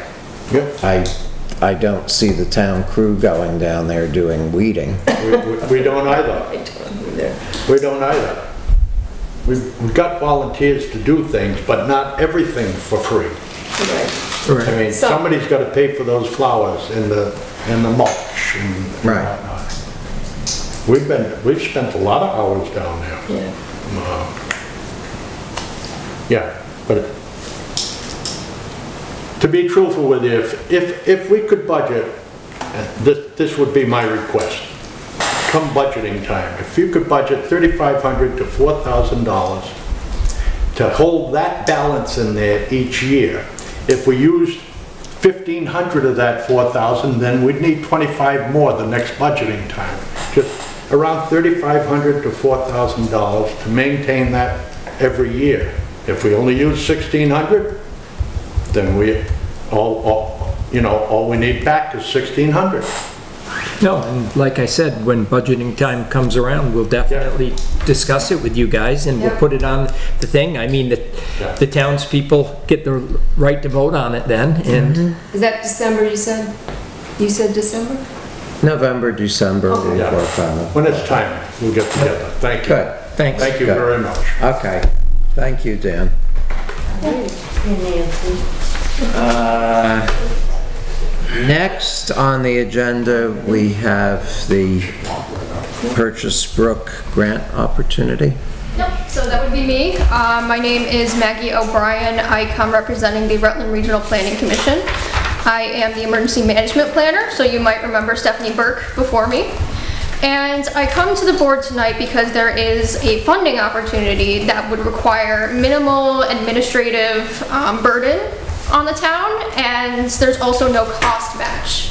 [SPEAKER 9] yep,
[SPEAKER 1] I don't see the town crew going down there doing weeding.
[SPEAKER 9] we don't either.
[SPEAKER 10] I don't either.
[SPEAKER 9] We don't either. We've got volunteers to do things, but not everything for free.
[SPEAKER 10] Right.
[SPEAKER 9] I mean,
[SPEAKER 10] So-
[SPEAKER 9] somebody's got to pay for those flowers and the mulch and
[SPEAKER 1] Right.
[SPEAKER 9] whatnot. We've spent a lot of hours down there.
[SPEAKER 10] Yeah.
[SPEAKER 9] Yeah, but to be truthful with you, if we could budget, this would be my request. Come budgeting time, if you could budget $3,500 to $4,000 to hold that balance in there each year. If we used 1,500 of that 4,000, then we'd need 25 more the next budgeting time. Just around $3,500 to $4,000 to maintain that every year. If we only use 1,600, then we, all we need back is 1,600.
[SPEAKER 4] No, and like I said, when budgeting time comes around, we'll definitely discuss it with you guys, and we'll put it on the thing. I mean, the townspeople get the right to vote on it then, and...
[SPEAKER 10] Is that December you said? You said December?
[SPEAKER 1] November, December, we'll work on it.
[SPEAKER 9] When it's time, we'll get together. Thank you.
[SPEAKER 1] Good, thanks.
[SPEAKER 9] Thank you
[SPEAKER 1] Good.
[SPEAKER 9] very much.
[SPEAKER 1] Okay, thank you, Dan. Next on the agenda, we have the Purchase Brook grant opportunity.
[SPEAKER 13] Yep, so that would be me. My name is Maggie O'Brien. I come representing the Rutland Regional Planning Commission. I am the emergency management planner, so you might remember Stephanie Burke before me. And I come to the board tonight because there is a funding opportunity that would require minimal administrative burden on the town, and there's also no cost match.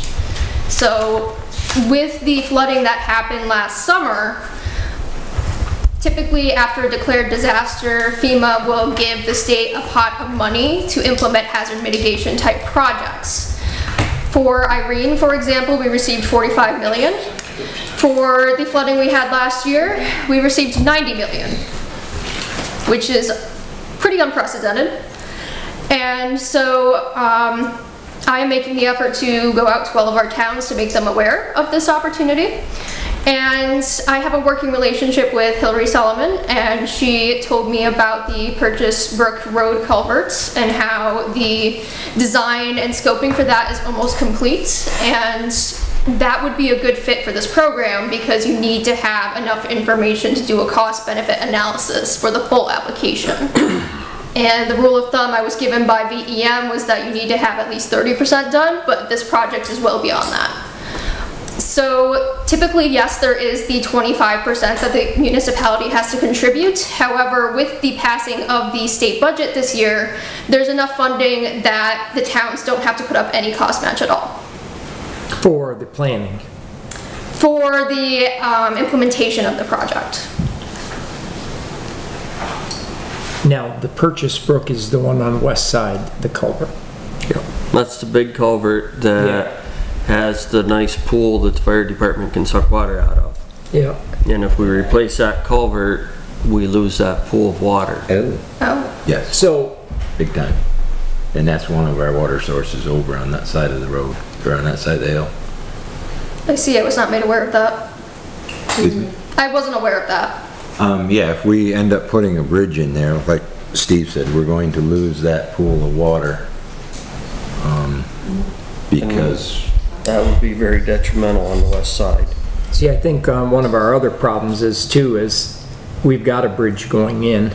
[SPEAKER 13] So with the flooding that happened last summer, typically after a declared disaster, FEMA will give the state a pot of money to implement hazard mitigation type projects. For Irene, for example, we received $45 million. For the flooding we had last year, we received $90 million, which is pretty unprecedented. And so I am making the effort to go out to all of our towns to make them aware of this opportunity. And I have a working relationship with Hillary Solomon, and she told me about the Purchase Brook road culverts and how the design and scoping for that is almost complete. And that would be a good fit for this program because you need to have enough information to do a cost-benefit analysis for the full application. And the rule of thumb I was given by VEM was that you need to have at least 30% done, but this project is well beyond that. So typically, yes, there is the 25% that the municipality has to contribute. However, with the passing of the state budget this year, there's enough funding that the towns don't have to put up any cost match at all.
[SPEAKER 4] For the planning?
[SPEAKER 13] For the implementation of the project.
[SPEAKER 4] Now, the Purchase Brook is the one on the west side, the culvert.
[SPEAKER 8] Yeah, that's the big culvert that has the nice pool that the fire department can suck water out of.
[SPEAKER 4] Yeah.
[SPEAKER 8] And if we replace that culvert, we lose that pool of water.
[SPEAKER 5] Oh. Yes.
[SPEAKER 4] So.
[SPEAKER 5] Big time. And that's one of our water sources over on that side of the road, or on that side of the hill.
[SPEAKER 13] I see, I was not made aware of that.
[SPEAKER 5] Excuse me?
[SPEAKER 13] I wasn't aware of that.
[SPEAKER 5] Yeah, if we end up putting a bridge in there, like Steve said, we're going to lose that pool of water. Because
[SPEAKER 8] that would be very detrimental on the west side.
[SPEAKER 4] See, I think one of our other problems is we've got a bridge going in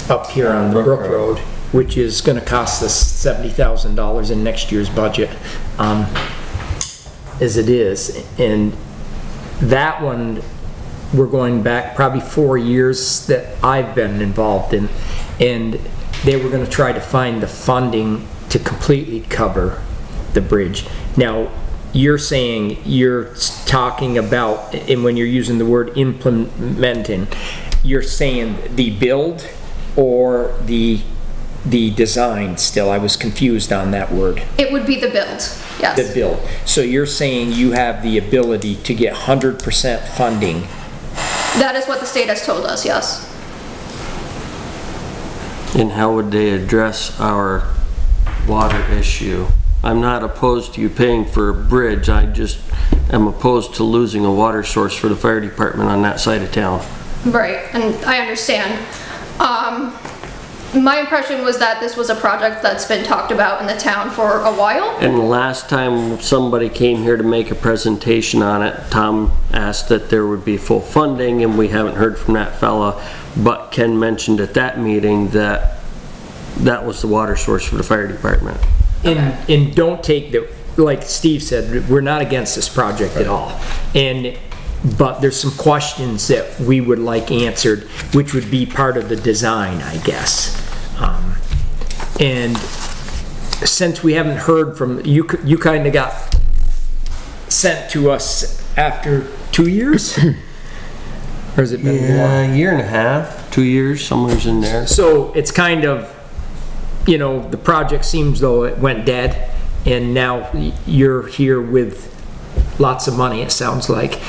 [SPEAKER 4] up here on the Brook Road, which is going to cost us $70,000 in next year's budget, as it is. And that one, we're going back probably 4 years that I've been involved in, and they were going to try to find the funding to completely cover the bridge. Now, you're saying you're talking about, and when you're using the word implementing, you're saying the build or the design still? I was confused on that word.
[SPEAKER 13] It would be the build, yes.
[SPEAKER 4] The build. So you're saying you have the ability to get 100% funding?
[SPEAKER 13] That is what the state has told us, yes.
[SPEAKER 8] And how would they address our water issue? I'm not opposed to you paying for a bridge, I just am opposed to losing a water source for the fire department on that side of town.
[SPEAKER 13] Right, and I understand. My impression was that this was a project that's been talked about in the town for a while.
[SPEAKER 8] And the last time somebody came here to make a presentation on it, Tom asked that there would be full funding, and we haven't heard from that fella, but Ken mentioned at that meeting that that was the water source for the fire department.
[SPEAKER 4] And don't take the, like Steve said, we're not against this project at all. But there's some questions that we would like answered, which would be part of the design, I guess. And since we haven't heard from, you kind of got sent to us after 2 years? Or has it been more?
[SPEAKER 8] A year and a half, 2 years, somewhere's in there.
[SPEAKER 4] So it's kind of, you know, the project seems though it went dead, and now you're here with lots of money, it sounds like,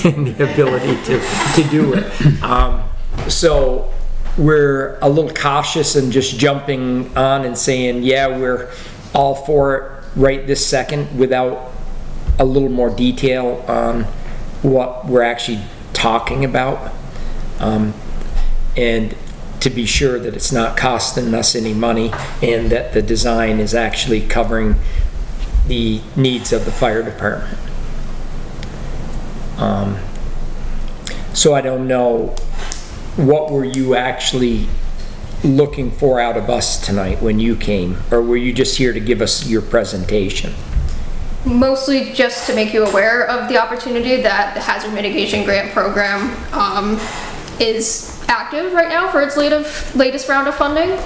[SPEAKER 4] and the ability to do it. So we're a little cautious and just jumping on and saying, yeah, we're all for it right this second, without a little more detail on what we're actually talking about. And to be sure that it's not costing us any money, and that the design is actually covering the needs of the fire department. So I don't know, what were you actually looking for out of us tonight when you came? Or were you just here to give us your presentation?
[SPEAKER 13] Mostly just to make you aware of the opportunity that the Hazard Mitigation Grant Program is active right now for its latest round of funding,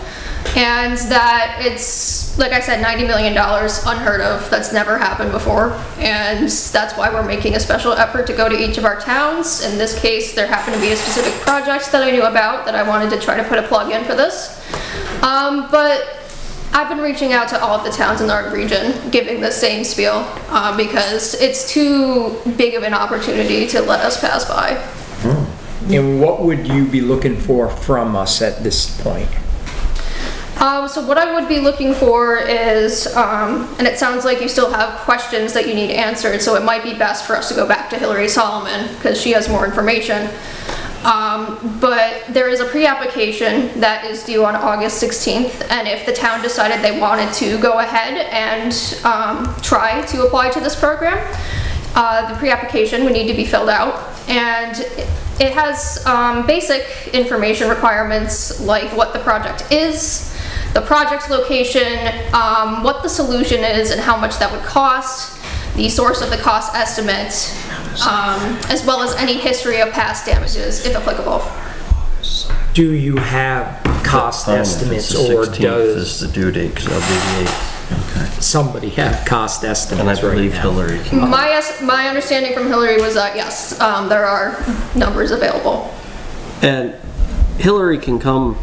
[SPEAKER 13] and that it's, like I said, $90 million, unheard of. That's never happened before, and that's why we're making a special effort to go to each of our towns. In this case, there happened to be a specific project that I knew about that I wanted to try to put a plug in for this. But I've been reaching out to all of the towns in our region, giving the same spiel, because it's too big of an opportunity to let us pass by.
[SPEAKER 4] And what would you be looking for from us at this point?
[SPEAKER 13] So what I would be looking for is, and it sounds like you still have questions that you need answered, so it might be best for us to go back to Hillary Solomon, because she has more information. But there is a pre-application that is due on August 16th, and if the town decided they wanted to go ahead and try to apply to this program, the pre-application would need to be filled out, and it has basic information requirements like what the project is, the project's location, what the solution is and how much that would cost, the source of the cost estimate, as well as any history of past damages, if applicable.
[SPEAKER 4] Do you have cost estimates, or does
[SPEAKER 8] the due date, because that'll be the 8th. Okay.
[SPEAKER 4] Somebody have cost estimates?
[SPEAKER 8] And I believe
[SPEAKER 4] right now?
[SPEAKER 8] Hillary.
[SPEAKER 13] My understanding from Hillary was that yes, there are numbers available.
[SPEAKER 8] And Hillary can come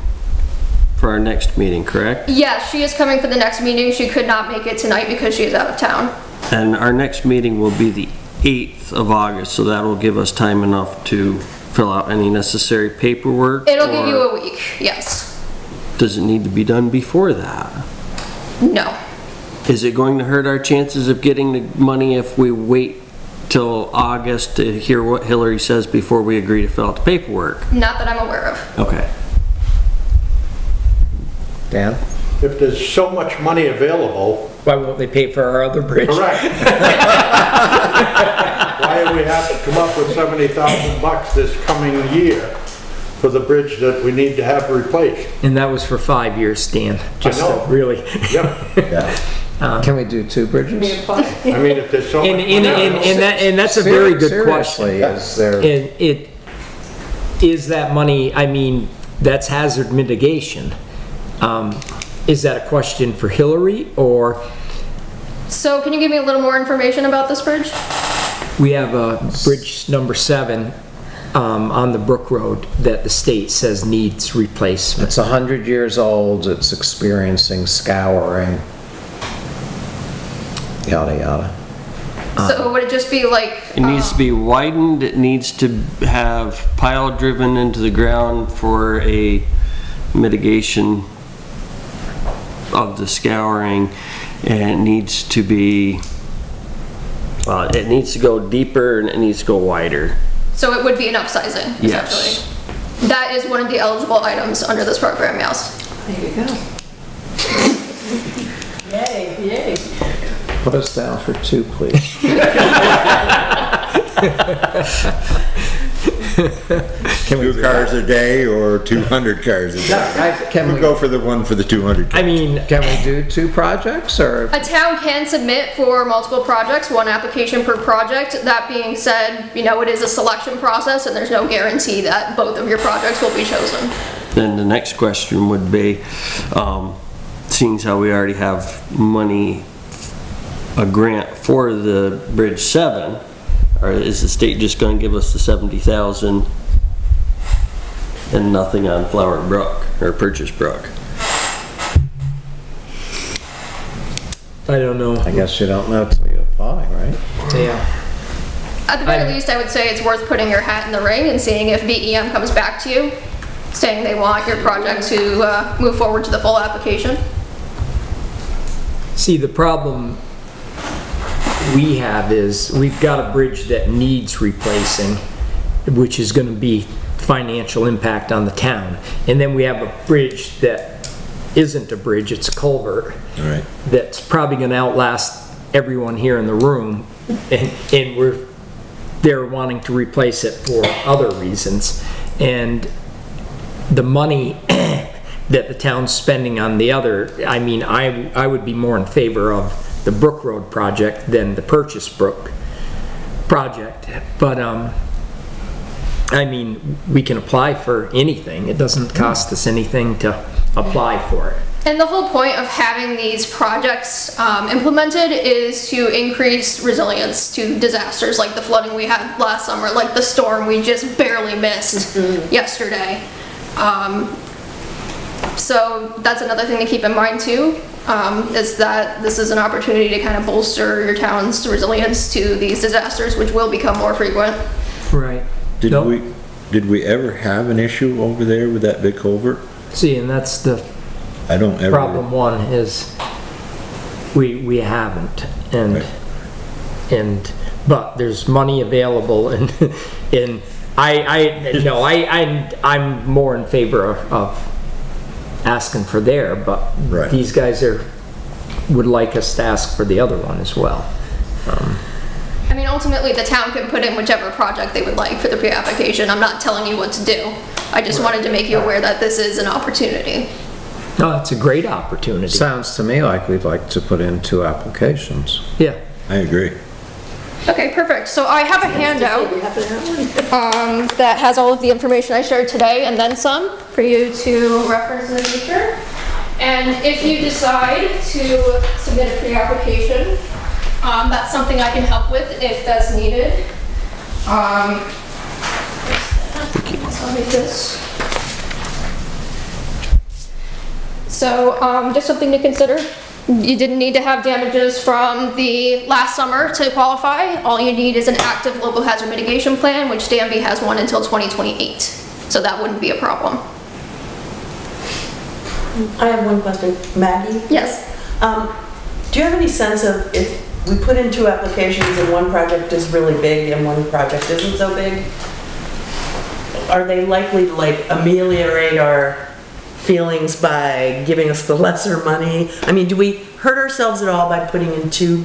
[SPEAKER 8] for our next meeting, correct?
[SPEAKER 13] Yes, she is coming for the next meeting. She could not make it tonight because she is out of town.
[SPEAKER 8] And our next meeting will be the 8th of August, so that will give us time enough to fill out any necessary paperwork.
[SPEAKER 13] It'll give you a week, yes.
[SPEAKER 8] Does it need to be done before that?
[SPEAKER 13] No.
[SPEAKER 8] Is it going to hurt our chances of getting the money if we wait till August to hear what Hillary says before we agree to fill out the paperwork?
[SPEAKER 13] Not that I'm aware of.
[SPEAKER 8] Okay.
[SPEAKER 1] Dan?
[SPEAKER 9] If there's so much money available.
[SPEAKER 4] Why won't they pay for our other bridge?
[SPEAKER 9] Correct. Why do we have to come up with $70,000 this coming year for the bridge that we need to have replaced?
[SPEAKER 4] And that was for 5 years, Dan. Just
[SPEAKER 9] I know.
[SPEAKER 4] Really.
[SPEAKER 9] Yep.
[SPEAKER 1] Yeah. Can we do 2 bridges?
[SPEAKER 9] I mean, if there's so much money.
[SPEAKER 4] And that's a very good question.
[SPEAKER 1] Is there...
[SPEAKER 4] And is that money, I mean, that's hazard mitigation. Is that a question for Hillary, or?
[SPEAKER 13] So can you give me a little more information about this bridge?
[SPEAKER 4] We have a bridge number 7 on the Brook Road that the state says needs replacement.
[SPEAKER 1] It's 100 years old, it's experiencing scouring, yada yada.
[SPEAKER 13] So would it just be like...
[SPEAKER 8] It needs to be widened, it needs to have pile driven into the ground for a mitigation of the scouring, and it needs to be, well, it needs to go deeper and it needs to go wider.
[SPEAKER 13] So it would be an upsizing, essentially.
[SPEAKER 8] Yes.
[SPEAKER 13] That is one of the eligible items under this program, yes.
[SPEAKER 3] There you go. Yay, yay.
[SPEAKER 1] Put us down for 2, please.
[SPEAKER 5] Can we 2 cars a day or 200 cars a day?
[SPEAKER 1] Can
[SPEAKER 5] We'll
[SPEAKER 1] we
[SPEAKER 5] go for the one for the 200 cars.
[SPEAKER 4] I mean,
[SPEAKER 1] Can we do 2 projects, or?
[SPEAKER 13] A town can submit for multiple projects, 1 application per project. That being said, you know, it is a selection process and there's no guarantee that both of your projects will be chosen.
[SPEAKER 8] Then the next question would be, seeing as how we already have money, a grant for the Bridge 7, or is the state just going to give us the $70,000 and nothing on Flower Brook or Purchase Brook.
[SPEAKER 4] I don't know.
[SPEAKER 1] I guess you don't know till you apply, right?
[SPEAKER 4] Yeah.
[SPEAKER 13] At the very least, I would say it's worth putting your hat in the ring and seeing if VEM comes back to you, saying they want your project to move forward to the full application.
[SPEAKER 4] See, the problem we have is we've got a bridge that needs replacing, which is going to be financial impact on the town. And then we have a bridge that isn't a bridge, it's a culvert.
[SPEAKER 5] Right.
[SPEAKER 4] That's probably going to outlast everyone here in the room. And they're wanting to replace it for other reasons. And the money that the town's spending on the other, I mean, I would be more in favor of the Brook Road project than the Purchase Brook project. But, I mean, we can apply for anything. It doesn't cost us anything to apply for it.
[SPEAKER 13] And the whole point of having these projects implemented is to increase resilience to disasters like the flooding we had last summer, like the storm we just barely missed yesterday. So that's another thing to keep in mind too, is that this is an opportunity to kind of bolster your town's resilience to these disasters, which will become more frequent.
[SPEAKER 4] Right.
[SPEAKER 5] Did we ever have an issue over there with that big culvert?
[SPEAKER 4] See, and that's the problem one is we haven't, but there's money available, and I'm more in favor of asking for there, but these guys would like us to ask for the other one as well.
[SPEAKER 13] I mean, ultimately, the town can put in whichever project they would like for the pre-application. I'm not telling you what to do. I just wanted to make you aware that this is an opportunity.
[SPEAKER 4] No, it's a great opportunity.
[SPEAKER 1] Sounds to me like we'd like to put in 2 applications.
[SPEAKER 4] Yeah.
[SPEAKER 5] I agree.
[SPEAKER 13] Okay, perfect. So I have a handout that has all of the information I shared today and then some for you to reference in the future. And if you decide to submit a pre-application, that's something I can help with if that's needed. I'll make this. So just something to consider. You didn't need to have damages from the last summer to qualify. All you need is an active local hazard mitigation plan, which Danby has one until 2028. So that wouldn't be a problem.
[SPEAKER 3] I have one question. Maggie?
[SPEAKER 13] Yes.
[SPEAKER 3] Do you have any sense of if we put in 2 applications and one project is really big and one project isn't so big, are they likely to like ameliorate our feelings by giving us the lesser money? I mean, do we hurt ourselves at all by putting in 2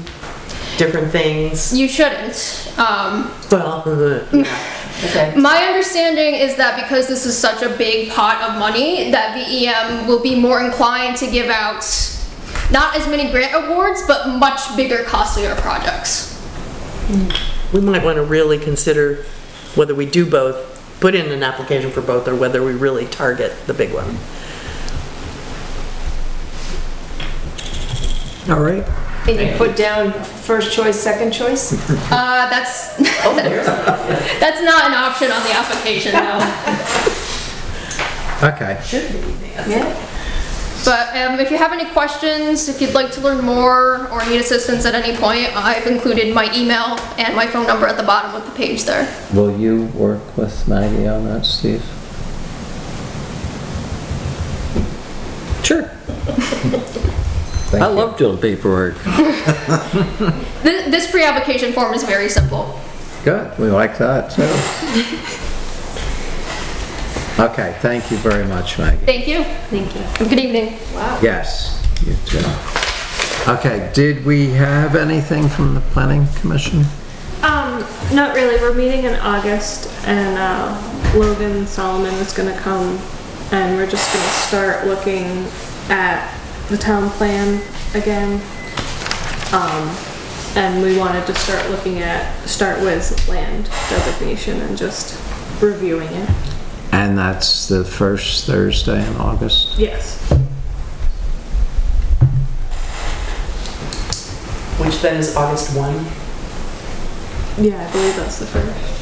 [SPEAKER 3] different things?
[SPEAKER 13] You shouldn't.
[SPEAKER 3] Well, okay.
[SPEAKER 13] My understanding is that because this is such a big pot of money, that VEM will be more inclined to give out not as many grant awards, but much bigger, costlier projects.
[SPEAKER 3] We might want to really consider whether we do both, put in an application for both, or whether we really target the big one.
[SPEAKER 4] All right.
[SPEAKER 10] Can you put down first choice, second choice?
[SPEAKER 13] That's that's not an option on the application, no.
[SPEAKER 1] Okay.
[SPEAKER 3] Should be.
[SPEAKER 10] Yeah.
[SPEAKER 13] But if you have any questions, if you'd like to learn more or need assistance at any point, I've included my email and my phone number at the bottom of the page there.
[SPEAKER 1] Will you work with Maggie on that, Steve?
[SPEAKER 8] Sure. I love doing paperwork.
[SPEAKER 13] This pre-application form is very simple.
[SPEAKER 1] Good, we like that too. Okay, thank you very much, Maggie.
[SPEAKER 13] Thank you.
[SPEAKER 10] Thank you.
[SPEAKER 13] Good evening.
[SPEAKER 10] Wow.
[SPEAKER 1] Yes, you too. Okay, did we have anything from the Planning Commission?
[SPEAKER 2] Not really. We're meeting in August, and Logan Solomon is gonna come, and we're just gonna start looking at the town plan again. And we wanted to start with land designation and just reviewing it.
[SPEAKER 1] And that's the first Thursday in August?
[SPEAKER 2] Yes.
[SPEAKER 3] Which then is August 1?
[SPEAKER 2] Yeah, I believe that's the first.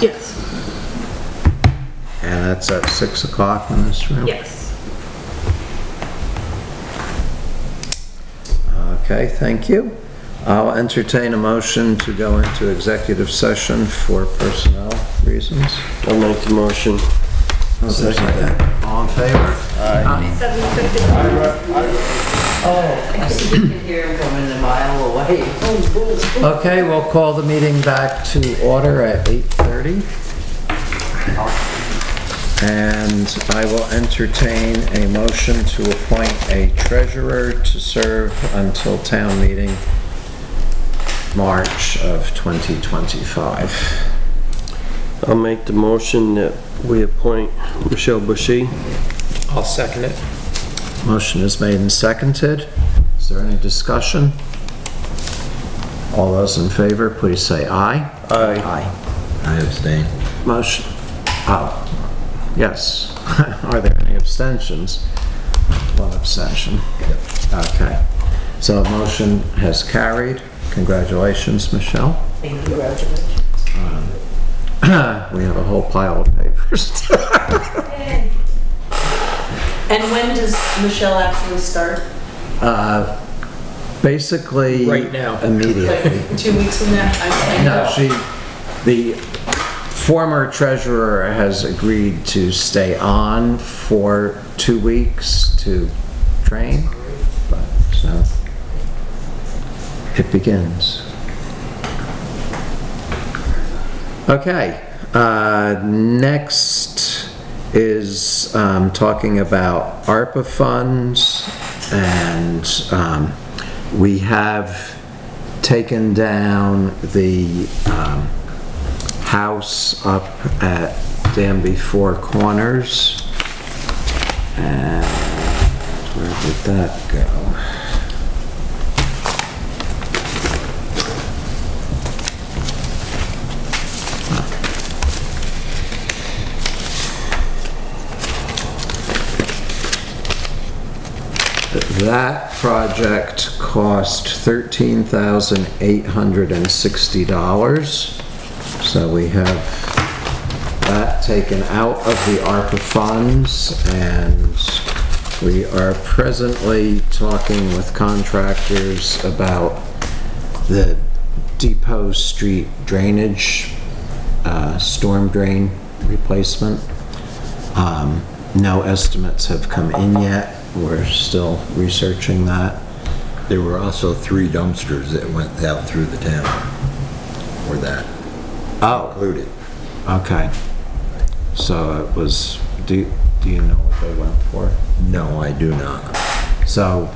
[SPEAKER 2] Yes.
[SPEAKER 1] And that's at 6 o'clock in this room?
[SPEAKER 2] Yes.
[SPEAKER 1] Okay, thank you. I'll entertain a motion to go into executive session for personnel reasons.
[SPEAKER 8] I'll make the motion.
[SPEAKER 1] Second. All in favor? Aye.
[SPEAKER 2] 7:50.
[SPEAKER 3] I see you can hear him coming a mile away.
[SPEAKER 1] Okay, we'll call the meeting back to order at 8:30. And I will entertain a motion to appoint a treasurer to serve until town meeting March of 2025.
[SPEAKER 8] I'll make the motion that we appoint Michelle Bushy.
[SPEAKER 4] I'll second it.
[SPEAKER 1] Motion is made and seconded. Is there any discussion? All those in favor, please say aye.
[SPEAKER 8] Aye.
[SPEAKER 1] Aye.
[SPEAKER 5] I abstain.
[SPEAKER 1] Motion, oh, yes. Are there any abstentions? One abstention. Okay. So a motion has carried. Congratulations, Michelle.
[SPEAKER 3] Thank you. Congratulations.
[SPEAKER 1] We have a whole pile of papers.
[SPEAKER 3] And when does Michelle actually start?
[SPEAKER 1] Basically.
[SPEAKER 4] Right now.
[SPEAKER 1] Immediately.
[SPEAKER 3] Like 2 weeks from now?
[SPEAKER 1] No, the former treasurer has agreed to stay on for 2 weeks to train, but so it begins. Okay, next is talking about ARPA funds, and we have taken down the house up at Danby Four Corners, and where did that go? That project cost $13,860. So we have that taken out of the ARPA funds, and we are presently talking with contractors about the Depot Street drainage, storm drain replacement. No estimates have come in yet. We're still researching that.
[SPEAKER 5] There were also 3 dumpsters that went out through the town. Or that included.
[SPEAKER 1] Okay. So it was, do you know what they went for?
[SPEAKER 5] No, I do not.
[SPEAKER 1] So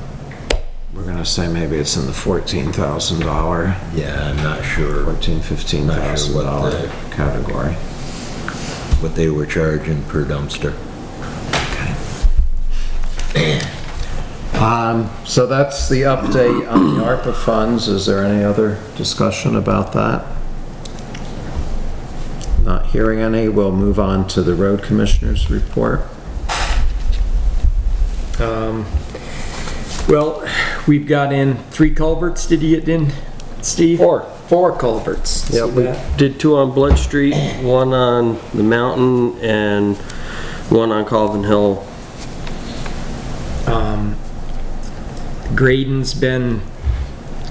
[SPEAKER 1] we're gonna say maybe it's in the $14,000.
[SPEAKER 5] Yeah, I'm not sure
[SPEAKER 1] $15,000 category.
[SPEAKER 5] what they were charging per dumpster.
[SPEAKER 1] So that's the update on the ARPA funds. Is there any other discussion about that? Not hearing any, we'll move on to the road commissioner's report.
[SPEAKER 4] Well, we've got in 3 culverts. Did you get in, Steve? 4 culverts.
[SPEAKER 8] Yeah,
[SPEAKER 4] See
[SPEAKER 8] we
[SPEAKER 4] that?
[SPEAKER 8] did 2 on Blood Street, 1 on the mountain, and 1 on Calvin Hill.
[SPEAKER 4] Graydon's been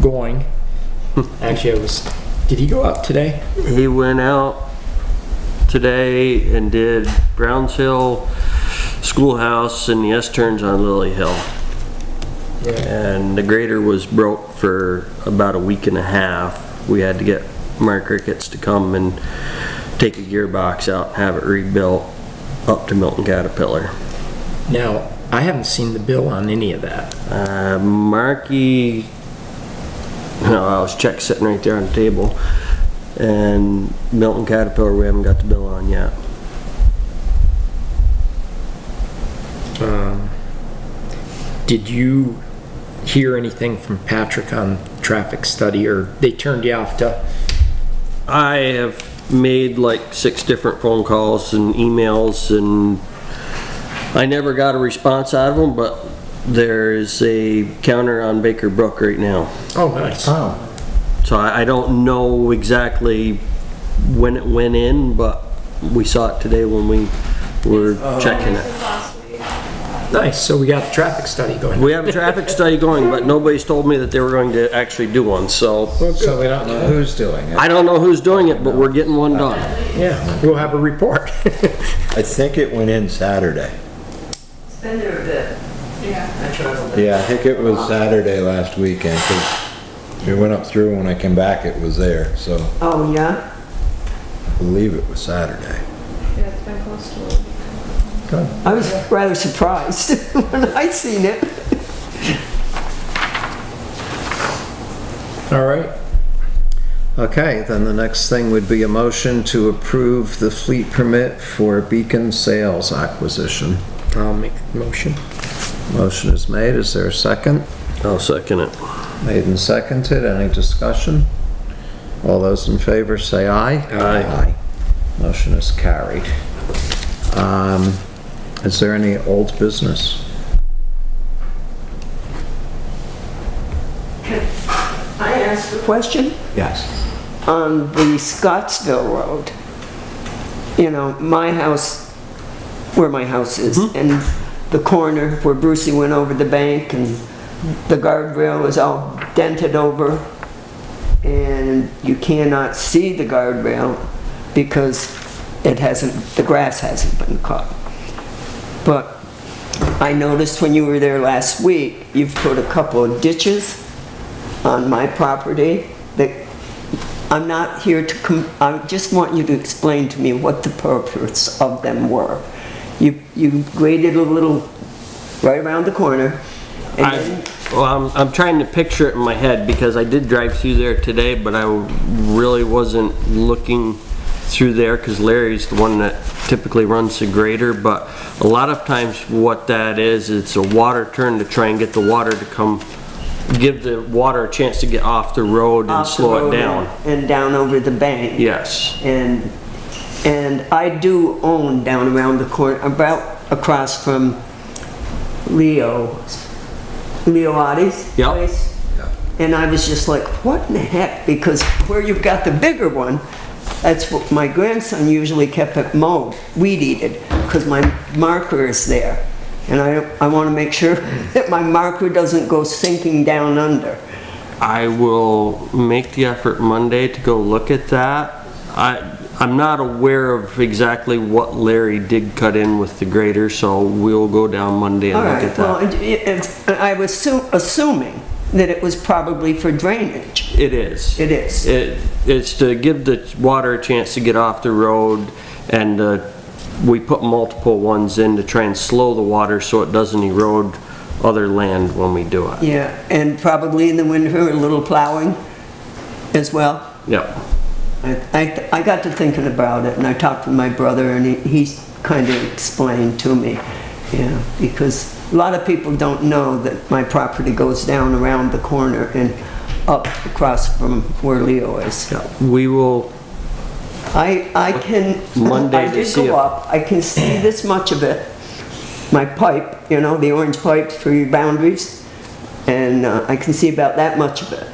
[SPEAKER 4] going. Actually, did he go out today?
[SPEAKER 8] He went out today and did Browns Hill, Schoolhouse, and the S-turns on Lily Hill.
[SPEAKER 4] Yeah.
[SPEAKER 8] And the grader was broke for about a week and a half. We had to get Mark Ricketts to come and take a gearbox out and have it rebuilt up to Milton Caterpillar.
[SPEAKER 4] Now, I haven't seen the bill on any of that.
[SPEAKER 8] Marky, no, I was check sitting right there on the table, and Milton Caterpillar we haven't got the bill on yet.
[SPEAKER 4] Did you hear anything from Patrick on traffic study, or they turned you off to?
[SPEAKER 8] I have made like 6 different phone calls and emails, and I never got a response out of them, but there's a counter on Baker Brook right now.
[SPEAKER 4] Oh, nice.
[SPEAKER 1] Oh.
[SPEAKER 8] So I don't know exactly when it went in, but we saw it today when we were checking it.
[SPEAKER 4] Nice, so we got a traffic study going.
[SPEAKER 8] We have a traffic study going, but nobody's told me that they were going to actually do one, so.
[SPEAKER 1] So we don't know who's doing it.
[SPEAKER 8] I don't know who's doing it, but we're getting one done.
[SPEAKER 4] Yeah, we'll have a report.
[SPEAKER 5] I think it went in Saturday.
[SPEAKER 3] It's been there a bit. Yeah.
[SPEAKER 5] Yeah, I think it was Saturday last weekend, 'cause we went up through, when I came back, it was there, so
[SPEAKER 3] Oh, yeah?
[SPEAKER 5] I believe it was Saturday.
[SPEAKER 2] Yeah, it's been close to a week.
[SPEAKER 3] I was rather surprised when I seen it.
[SPEAKER 1] All right. Okay, then the next thing would be a motion to approve the fleet permit for Beacon Sales acquisition.
[SPEAKER 4] I'll make the motion.
[SPEAKER 1] Motion is made. Is there a second?
[SPEAKER 8] I'll second it.
[SPEAKER 1] Made and seconded. Any discussion? All those in favor say aye.
[SPEAKER 8] Aye.
[SPEAKER 1] Motion is carried. Is there any old business?
[SPEAKER 14] Can I ask a question?
[SPEAKER 1] Yes.
[SPEAKER 14] On the Scottsville Road, you know, my house, where my house is, and the corner where Brucey went over the bank, and the guardrail is all dented over, and you cannot see the guardrail because the grass hasn't been cut. But I noticed when you were there last week, you've put a couple of ditches on my property that I'm not here to I just want you to explain to me what the purpose of them were. You graded a little right around the corner. And
[SPEAKER 8] I'm trying to picture it in my head because I did drive through there today, but I really wasn't looking through there because Larry's the one that typically runs the grader. But a lot of times what that is, it's a water turn to try and get the water to come, give the water a chance to get off the road and slow it down.
[SPEAKER 14] And down over the bank.
[SPEAKER 8] Yes.
[SPEAKER 14] And I do own down around the corner, about across from Leo Otti's place.
[SPEAKER 5] Yeah.
[SPEAKER 14] And I was just like, what in the heck? Because where you've got the bigger one, that's what my grandson usually kept it mowed, weed-eated, because my marker is there. And I want to make sure that my marker doesn't go sinking down under.
[SPEAKER 8] I will make the effort Monday to go look at that. I'm not aware of exactly what Larry did cut in with the grader, so we'll go down Monday and look at that.
[SPEAKER 14] Well, I was assuming that it was probably for drainage.
[SPEAKER 8] It is.
[SPEAKER 14] It is.
[SPEAKER 8] It's to give the water a chance to get off the road, and we put multiple ones in to try and slow the water so it doesn't erode other land when we do it.
[SPEAKER 14] Yeah, and probably in the winter a little plowing as well.
[SPEAKER 8] Yep.
[SPEAKER 14] I got to thinking about it, and I talked to my brother, and he kind of explained to me, yeah, because a lot of people don't know that my property goes down around the corner and up across from where Leo is.
[SPEAKER 8] Yeah, we will.
[SPEAKER 14] I can.
[SPEAKER 8] Monday
[SPEAKER 14] I did go up. I can see this much of it. My pipe, you know, the orange pipe for your boundaries, and I can see about that much of it.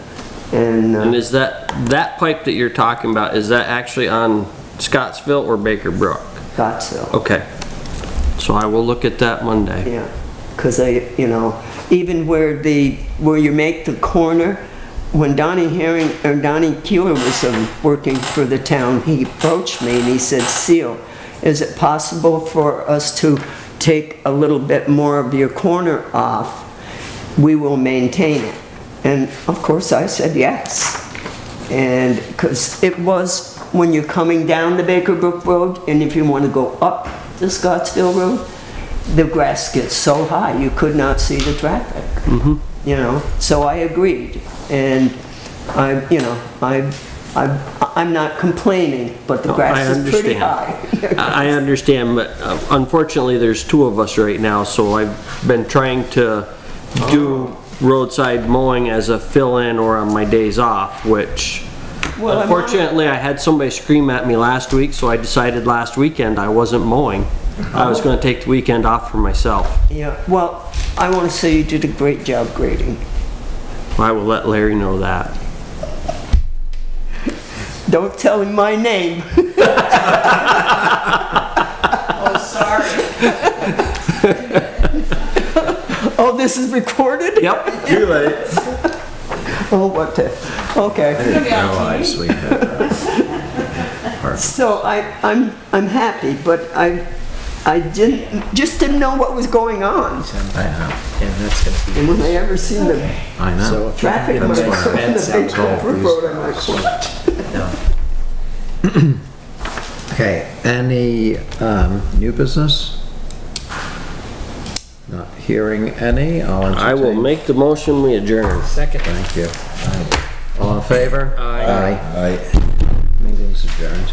[SPEAKER 8] And is that pipe that you're talking about, is that actually on Scottsville or Baker Brook?
[SPEAKER 14] Scottsville.
[SPEAKER 8] Okay. So I will look at that Monday.
[SPEAKER 14] Yeah, because you know, even where you make the corner, when Donnie Keeler was working for the town, he approached me and he said, Seal, is it possible for us to take a little bit more of your corner off? We will maintain it. And of course I said yes. And because it was when you're coming down the Baker Brook Road, and if you want to go up the Scottsville Road, the grass gets so high you could not see the traffic. You know, so I agreed. And I'm not complaining, but the grass is pretty high.
[SPEAKER 8] I understand, but unfortunately there's two of us right now, so I've been trying to do roadside mowing as a fill-in or on my days off, which unfortunately I had somebody scream at me last week, so I decided last weekend I wasn't mowing. I was going to take the weekend off for myself.
[SPEAKER 14] Yeah, well, I want to say you did a great job grading.
[SPEAKER 8] I will let Larry know that.
[SPEAKER 14] Don't tell him my name.
[SPEAKER 3] Oh, sorry.
[SPEAKER 14] Oh, this is recorded?
[SPEAKER 8] Yep.
[SPEAKER 5] Too late.
[SPEAKER 14] Oh, what the, okay.
[SPEAKER 1] I didn't realize we had that.
[SPEAKER 14] So I'm happy, but I just didn't know what was going on.
[SPEAKER 1] I know.
[SPEAKER 8] And that's gonna be.
[SPEAKER 14] And when I ever seen the
[SPEAKER 1] I know.
[SPEAKER 8] So if
[SPEAKER 14] traffic
[SPEAKER 8] you
[SPEAKER 14] lights
[SPEAKER 8] can
[SPEAKER 14] on
[SPEAKER 8] get a
[SPEAKER 14] the
[SPEAKER 8] fence
[SPEAKER 14] big
[SPEAKER 8] out
[SPEAKER 14] Brook
[SPEAKER 8] there,
[SPEAKER 14] Road, I'm like, what?
[SPEAKER 8] no.
[SPEAKER 1] Okay, any new business? Not hearing any, I'll entertain.
[SPEAKER 8] I will make the motion, we adjourn.
[SPEAKER 1] Second. Thank you. All in favor?
[SPEAKER 8] Aye.
[SPEAKER 1] Aye. Meeting's adjourned.